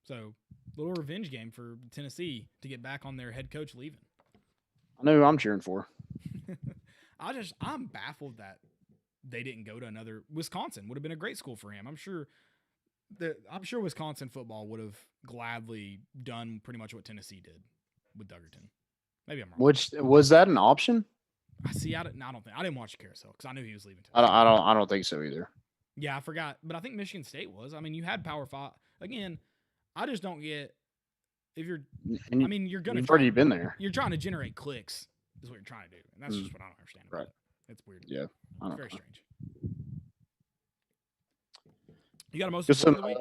So, little revenge game for Tennessee to get back on their head coach leaving. I know who I'm cheering for. I'm baffled that they didn't go to another. Wisconsin would have been a great school for him. I'm sure Wisconsin football would have gladly done pretty much what Tennessee did with Duggerton. Maybe I'm wrong. Which was that an option? I didn't watch the carousel because I knew he was leaving Tennessee. I don't think so either. Yeah, I forgot, but I think Michigan State was. I mean, you had Power 5 again. I just don't get if you're. I mean, you're gonna. You've already been there. You're trying to generate clicks, is what you're trying to do, and that's just what I don't understand. Right. It's weird. Yeah. It's very strange. You got a most important of the week?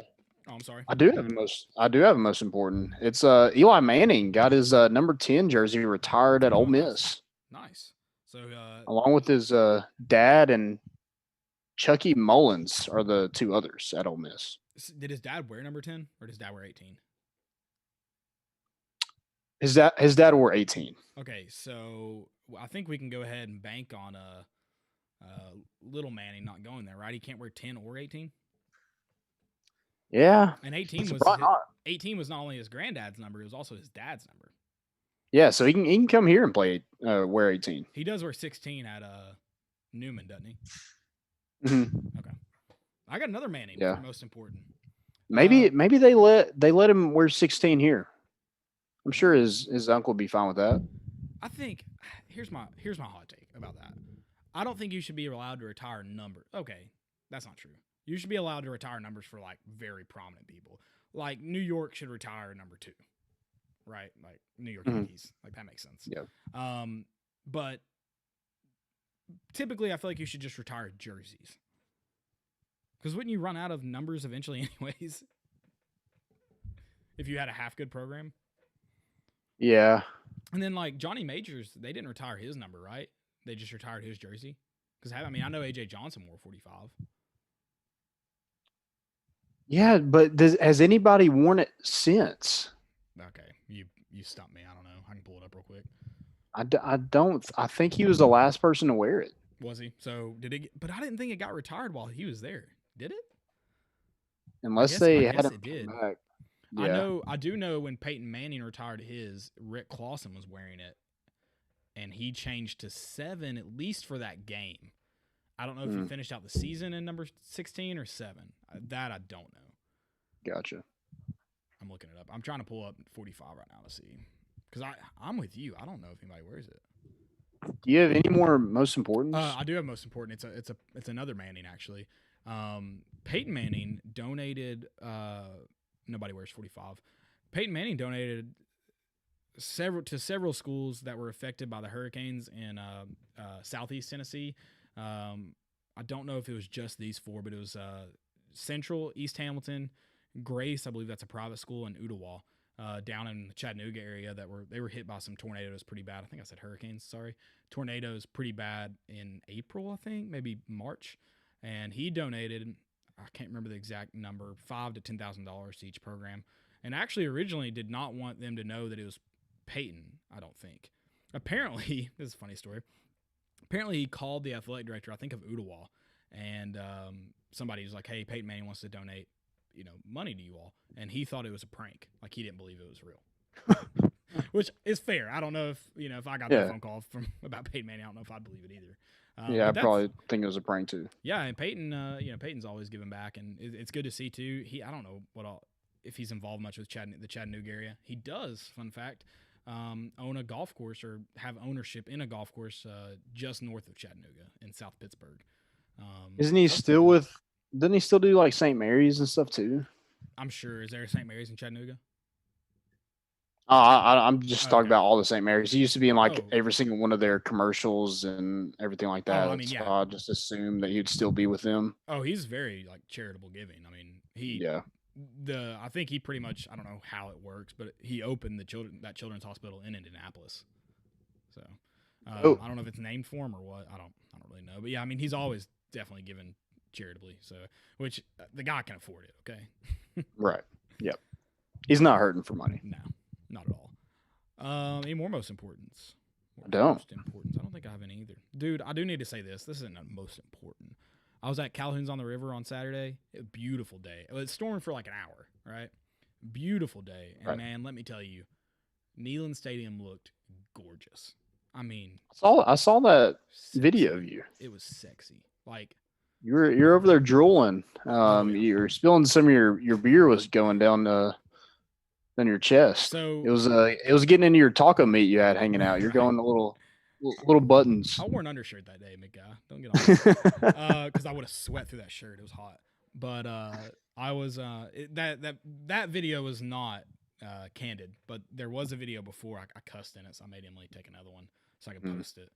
Oh, I'm sorry. I do have a most important. It's Eli Manning got his number 10 jersey retired at Ole Miss. Nice. So along with his dad and Chucky Mullins are the two others at Ole Miss. Did his dad wear number 10 or did his dad wear 18? His dad wore 18. Okay, so I think we can go ahead and bank on little Manning not going there, right? He can't wear 10 or 18. Yeah, and 18 was not only his granddad's number; it was also his dad's number. Yeah, so he can come here and play wear 18. He does wear 16 at Newman, doesn't he? Mm-hmm. Okay, I got another Manning for most important. Maybe they let him wear 16 here. I'm sure his uncle would be fine with that. I think here's my hot take about that. I don't think you should be allowed to retire numbers. Okay, that's not true. You should be allowed to retire numbers for like very prominent people. Like New York should retire number 2, right? Like New York Yankees. Like that makes sense. Yeah. But typically, I feel like you should just retire jerseys. Because wouldn't you run out of numbers eventually, anyways? If you had a half good program. Yeah. And then like Johnny Majors, they didn't retire his number, right? They just retired his jersey. Because I know AJ Johnson wore 45. Yeah, but has anybody worn it since? Okay, you stumped me. I don't know. I can pull it up real quick. I don't. I think he was the last person to wear it. Was he? So did it? But I didn't think it got retired while he was there. Did it? Unless they had him did. Back. Yeah. I do know when Peyton Manning retired his, Rick Clausen was wearing it, and he changed to 7 at least for that game. I don't know if he finished out the season in number 16 or 7. That I don't know. Gotcha. I'm looking it up. I'm trying to pull up 45 right now to see. Because I'm with you. I don't know if anybody wears it. Do you have any more most important? I do have most important. It's another Manning actually. Peyton Manning donated. Nobody wears 45. Peyton Manning donated several schools that were affected by the hurricanes in Southeast Tennessee. I don't know if it was just these 4, but it was Central, East Hamilton, Grace. I believe that's a private school, in Ottawa, down in the Chattanooga area they were hit by some tornadoes pretty bad. I think I said hurricanes. Sorry, tornadoes pretty bad in April. I think maybe March, and he donated. I can't remember the exact number, $5,000 to $10,000 to each program, and actually originally did not want them to know that it was Peyton. I don't think. Apparently, this is a funny story. Apparently, he called the athletic director, I think of Ottawa, and somebody was like, "Hey, Peyton Manning wants to donate, money to you all," and he thought it was a prank. Like he didn't believe it was real, which is fair. I don't know if I got that phone call from about Peyton Manning, I don't know if I'd believe it either. I probably think it was a prank too. Yeah, and Peyton, Peyton's always giving back, and it's good to see too. I don't know if he's involved much with the Chattanooga area. He does, fun fact, own a golf course or have ownership in a golf course just north of Chattanooga in South Pittsburgh. Isn't he still with? Doesn't he still do like St. Mary's and stuff too? I'm sure. Is there a St. Mary's in Chattanooga? I'm just talking about all the St. Mary's. He used to be in like every single one of their commercials and everything like that. I mean, so I just assumed that he'd still be with them. Oh, he's very like charitable giving. I mean, I think he pretty much, I don't know how it works, but he opened that children's hospital in Indianapolis. So I don't know if it's named for him or what. I don't really know. But yeah, I mean, he's always definitely given charitably. So which the guy can afford it. Okay. Right. Yep. He's not hurting for money. No. Not at all. Any more most importance? I don't. Most importance. I don't think I have any either. Dude, I do need to say this. This isn't most important. I was at Calhoun's on the River on Saturday. It was a beautiful day. It stormed for like an hour, right? Beautiful day. And man, let me tell you, Neyland Stadium looked gorgeous. I mean, I saw that video of you. It was sexy. Like you're over there drooling. You're spilling some of your beer was going down than your chest. So it was getting into your taco meat you had hanging out. You're going a little buttons. I wore an undershirt that day, McGuy. Don't get on because I would have sweat through that shirt. It was hot. But I was that video was not candid, but there was a video before I cussed in it, so I made Emily take another one so I could post it.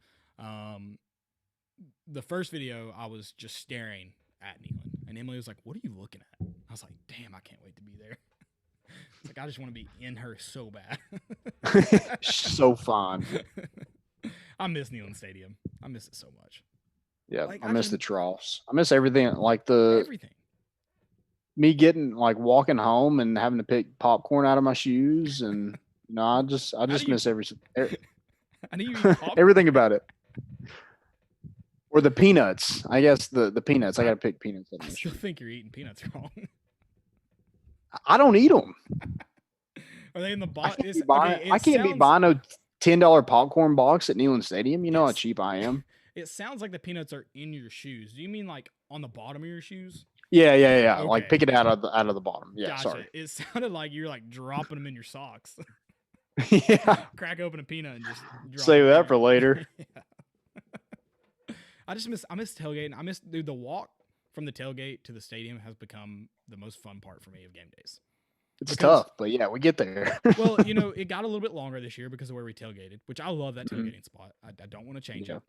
The first video I was just staring at Neyland, and Emily was like, "What are you looking at?" I was like, "Damn, I can't wait to be there." It's like I just want to be in her so bad. So fun. I miss Neyland Stadium. I miss it so much. Yeah, like, I miss the troughs. I miss everything. Like everything. Me getting like walking home and having to pick popcorn out of my shoes, and I just miss everything. Everything about it. Or the peanuts. I guess the peanuts. I got to pick peanuts. I still think you're eating peanuts wrong. I don't eat them. Are they in the box? I can't be buying a $10 popcorn box at Neyland Stadium. You know how cheap I am. It sounds like the peanuts are in your shoes. Do you mean like on the bottom of your shoes? Yeah. Okay. Like pick it out of the bottom. Yeah, gotcha. Sorry. It sounded like you're like dropping them in your socks. Yeah. Crack open a peanut and just save that for later. Yeah. I miss tailgating. I miss the walk from the tailgate to the stadium has become the most fun part for me of game days. It's tough, but yeah, we get there. Well, it got a little bit longer this year because of where we tailgated, which I love that tailgating spot. I don't want to change it.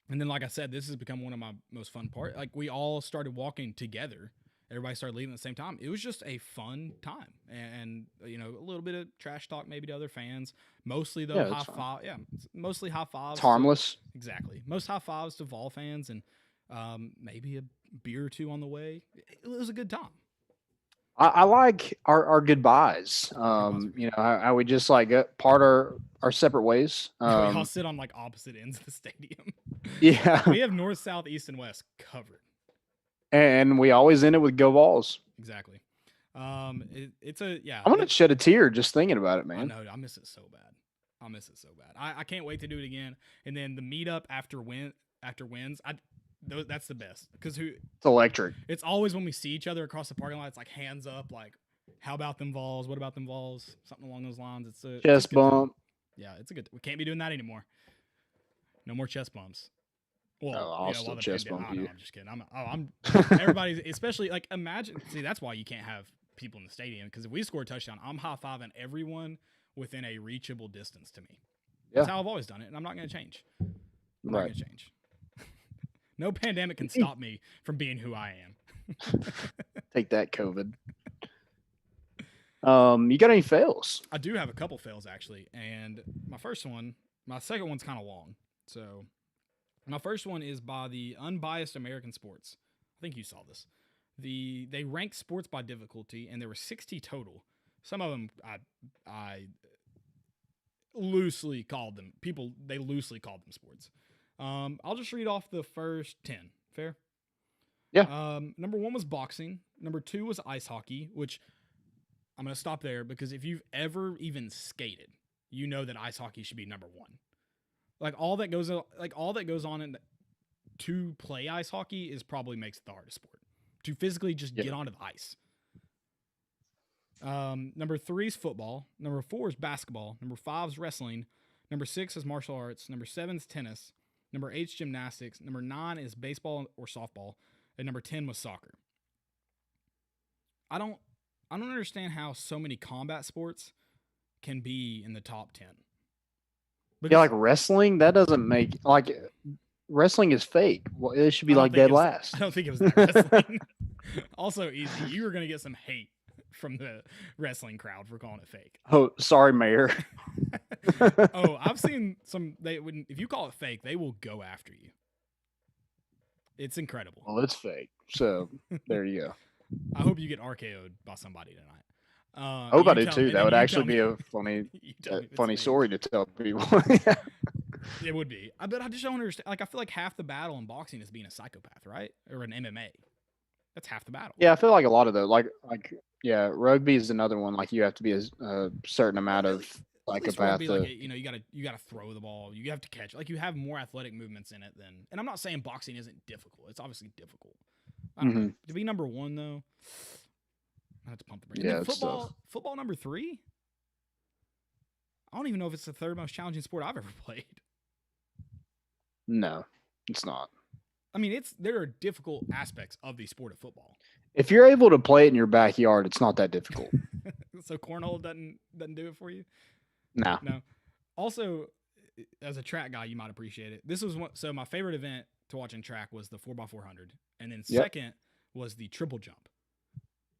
And then, like I said, this has become one of my most fun parts. Like we all started walking together. Everybody started leaving at the same time. It was just a fun time, and a little bit of trash talk maybe to other fans. Mostly though, high five. Yeah, mostly high fives. It's harmless. Exactly. Most high fives to Vol fans, and maybe a beer or two on the way. It was a good time. I like our goodbyes. How we just like part our separate ways. We all sit on like opposite ends of the stadium. Yeah, we have north, south, east, and west covered. And we always end it with go Vols. Exactly. I'm gonna shed a tear just thinking about it, man. I know. I miss it so bad. I can't wait to do it again. And then the meetup after wins. That's the best because it's electric. It's always when we see each other across the parking lot. It's like hands up, like how about them Vols? What about them Vols? Something along those lines. It's a chest bump. Yeah, it's a good. We can't be doing that anymore. No more chest bumps. Well, I'll still chest bump you. No, I'm just kidding. I'm everybody's, especially like imagine. See, that's why you can't have people in the stadium because if we score a touchdown, I'm high fiving everyone within a reachable distance to me. That's how I've always done it, and I'm not going to change. I'm not going to change. No pandemic can stop me from being who I am. Take that, COVID. You got any fails? I do have a couple fails actually, and my second one's kind of long. So, my first one is by the Unbiased American Sports. I think you saw this. They ranked sports by difficulty, and there were 60 total. Some of them I loosely called them people. They loosely called them sports. I'll just read off the first 10. Fair. Yeah. Number 1 was boxing. Number 2 was ice hockey, which I'm gonna stop there because if you've ever even skated, you know that ice hockey should be number 1. Like all that goes on in to play ice hockey is probably makes it the hardest sport to physically just get onto the ice. Number 3 is football. Number 4 is basketball. Number 5 is wrestling. Number 6 is martial arts. Number 7 is tennis. Number 8 is gymnastics. Number 9 is baseball or softball. And number 10 was soccer. I don't understand how so many combat sports can be in the top 10. Yeah, like wrestling, that doesn't make like wrestling is fake. Well, it should be like dead last. I don't think it was that wrestling. Also, easy. You were gonna get some hate from the wrestling crowd for calling it fake. Oh, sorry, Mayor. Oh, I've seen some. If you call it fake, they will go after you. It's incredible. Well, it's fake. So there you go. I hope you get RKO'd by somebody tonight. I hope I do too. That would actually be a funny story to tell people. It would be. But I just don't understand. Like, I feel like half the battle in boxing is being a psychopath, right? Or an MMA. That's half the battle. Yeah, I feel like a lot of those, yeah, rugby is another one. Like, you have to be a certain amount of psychopath. Rugby, like, you gotta throw the ball. You have to catch. Like, you have more athletic movements in it than. And I'm not saying boxing isn't difficult. It's obviously difficult. I don't know. To be number 1 though, I have to pump the brakes. Yeah, football number 3. I don't even know if it's the third most challenging sport I've ever played. No, it's not. I mean, there are difficult aspects of the sport of football. If you're able to play it in your backyard, it's not that difficult. So cornhole doesn't do it for you? No. Also, as a track guy, you might appreciate it. This was so my favorite event to watch in track was the 4x400, and then second was the triple jump.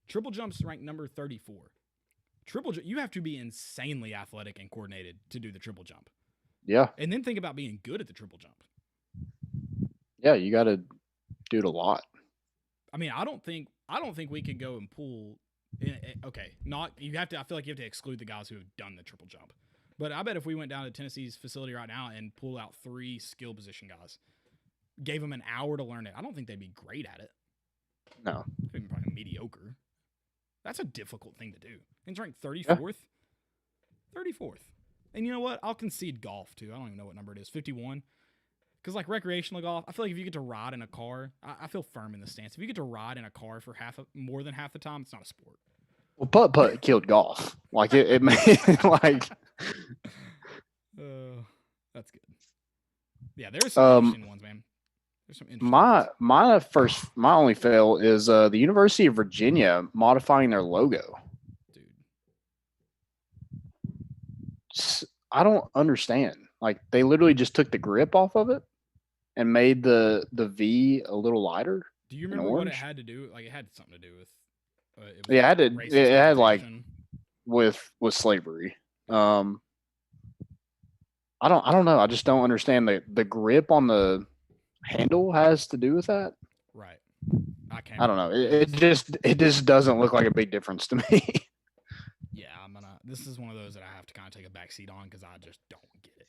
Triple jump's ranked number 34. You have to be insanely athletic and coordinated to do the triple jump. Yeah. And then think about being good at the triple jump. Yeah, you got to do it a lot. I mean, I don't think we could go and pull. Okay, not you have to. I feel like you have to exclude the guys who have done the triple jump. But I bet if we went down to Tennessee's facility right now and pulled out 3 skill position guys, gave them an hour to learn it, I don't think they'd be great at it. No, they'd be probably mediocre. That's a difficult thing to do. And it's ranked 34th. 34th. And you know what? I'll concede golf too. I don't even know what number it is. 51. Because like recreational golf, I feel like if you get to ride in a car, I feel firm in the stance. If you get to ride in a car for more than half the time, it's not a sport. Well, putt killed golf. Like it made like. That's good. Yeah, there's some interesting ones, man. There's some interesting ones. My only fail is the University of Virginia modifying their logo. Dude, I don't understand. Like they literally just took the grip off of it and made the V a little lighter. Do you remember what it had to do? Like it had something to do with. It had like with slavery. I don't know. I just don't understand the grip on the handle has to do with that. Right. I don't know. It just doesn't look like a big difference to me. Yeah, this is one of those that I have to kind of take a back seat on because I just don't get it.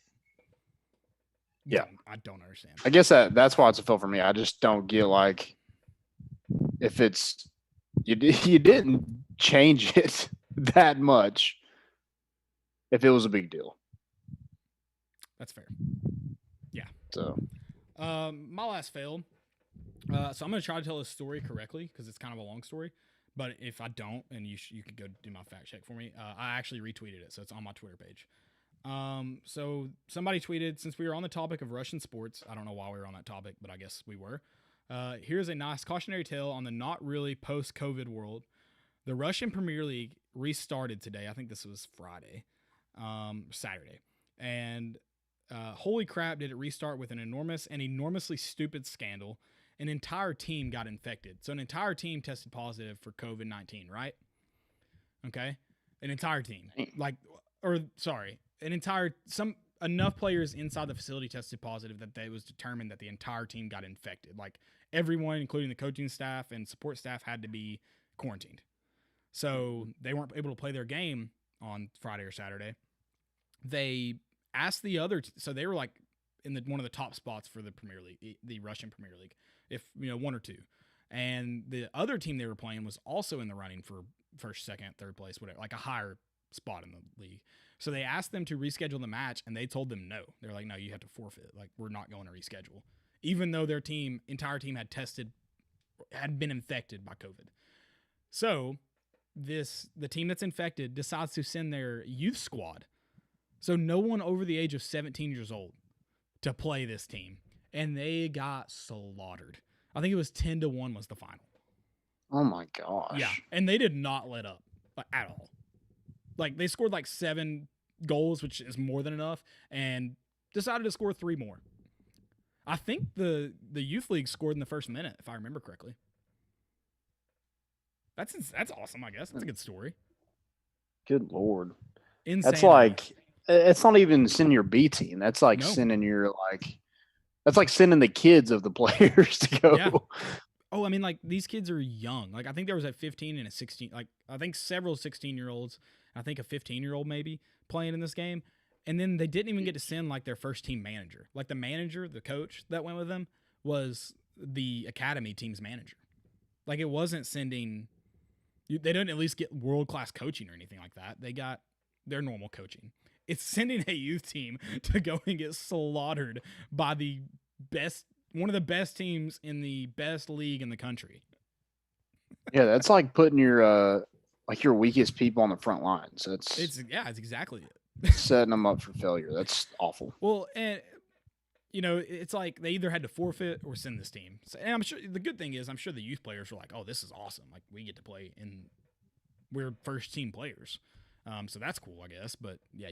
Yeah. I don't understand. I guess that's why it's a fail for me. I just don't get like if it's you didn't change it that much if it was a big deal. That's fair. Yeah. So my last fail. So I'm going to try to tell this story correctly because it's kind of a long story. But if I don't, and you could go do my fact check for me, I actually retweeted it, so it's on my Twitter page. So somebody tweeted, since we were on the topic of Russian sports, I don't know why we were on that topic, but I guess we were. Here's a nice cautionary tale on the not really post-COVID world. The Russian Premier League restarted today. I think this was Saturday. And holy crap, did it restart with an enormously stupid scandal. An entire team got infected. So an entire team tested positive for COVID-19, right? Okay? An entire team. Enough players inside the facility tested positive that it was determined that the entire team got infected. Like everyone, including the coaching staff and support staff, had to be quarantined. So they weren't able to play their game on Friday or Saturday. They asked the other, so they were like in one of the top spots for the Premier League, the Russian Premier League, if one or two. And the other team they were playing was also in the running for first, second, third place, whatever, like a higher spot in the league. So they asked them to reschedule the match, and they told them no. They're like, no, you have to forfeit. Like, we're not going to reschedule, even though their entire team had been infected by COVID. So the team that's infected decides to send their youth squad, so no one over the age of 17 years old, to play this team, and they got slaughtered. I think it was 10-1 was the final. Oh my gosh. Yeah, and they did not let up at all. Like, they scored like 7 goals, which is more than enough, and decided to score 3 more. I think the youth league scored in the first minute, if I remember correctly. That's awesome, I guess. That's a good story. Good Lord. Insane. That's like, it's not even sending your B team. That's like sending your that's like sending the kids of the players to go. Yeah. Oh, I mean, like, these kids are young. Like, I think there was a 15 and a 16. Like, I think several 16-year-olds. I think a 15-year-old maybe playing in this game. And then they didn't even get to send, like, their first team manager. Like, the manager, the coach that went with them, was the academy team's manager. Like, it wasn't sending – they didn't at least get world-class coaching or anything like that. They got their normal coaching. It's sending a youth team to go and get slaughtered by one of the best teams in the best league in the country. Yeah, that's like putting your your weakest people on the front lines. It's exactly it. Setting them up for failure. That's awful. Well, and it's like they either had to forfeit or send this team. So, and I'm sure the good thing is I'm sure the youth players were like, "Oh, this is awesome! Like, we get to play and we're first team players." So that's cool, I guess. But yeah,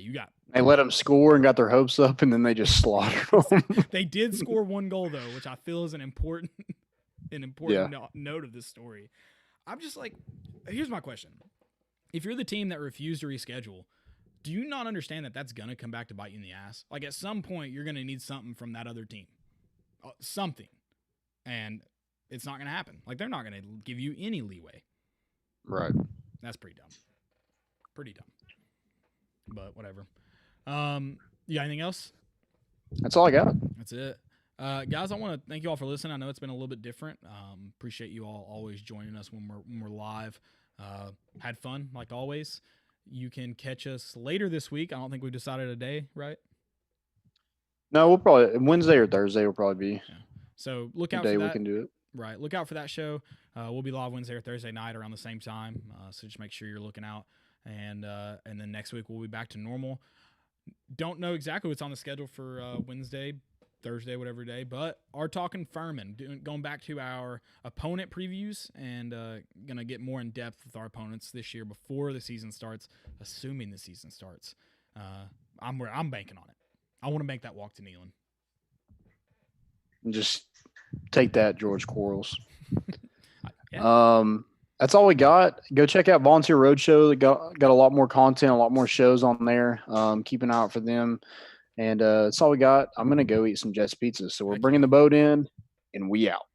they let them score and got their hopes up, and then they just slaughtered them. They did score 1 goal though, which I feel is an important note of this story. I'm just like, here's my question: if you're the team that refused to reschedule, do you not understand that that's gonna come back to bite you in the ass? Like, at some point, you're gonna need something from that other team, something, and it's not gonna happen. Like, they're not gonna give you any leeway. Right. That's pretty dumb. Pretty dumb. But whatever. You got anything else? That's all I got. That's it. Guys, I want to thank you all for listening. I know it's been a little bit different. Appreciate you all always joining us when we're live. Had fun, like always. You can catch us later this week. I don't think we've decided a day, right? No, we'll probably Wednesday or Thursday will probably be. Yeah. So look out for that. We can do it. Right. Look out for that show. We'll be live Wednesday or Thursday night around the same time. So just make sure you're looking out. And then next week we'll be back to normal. Don't know exactly what's on the schedule for Wednesday, Thursday, whatever day, but are talking Furman, going back to our opponent previews and going to get more in depth with our opponents this year before the season starts, assuming the season starts. I'm banking on it. I want to make that walk to Neyland. Just take that, George Quarles. Yeah. That's all we got. Go check out Volunteer Roadshow. They got a lot more content, a lot more shows on there. Keep an eye out for them. And that's all we got. I'm going to go eat some Jets Pizza. So we're bringing the boat in, and we out.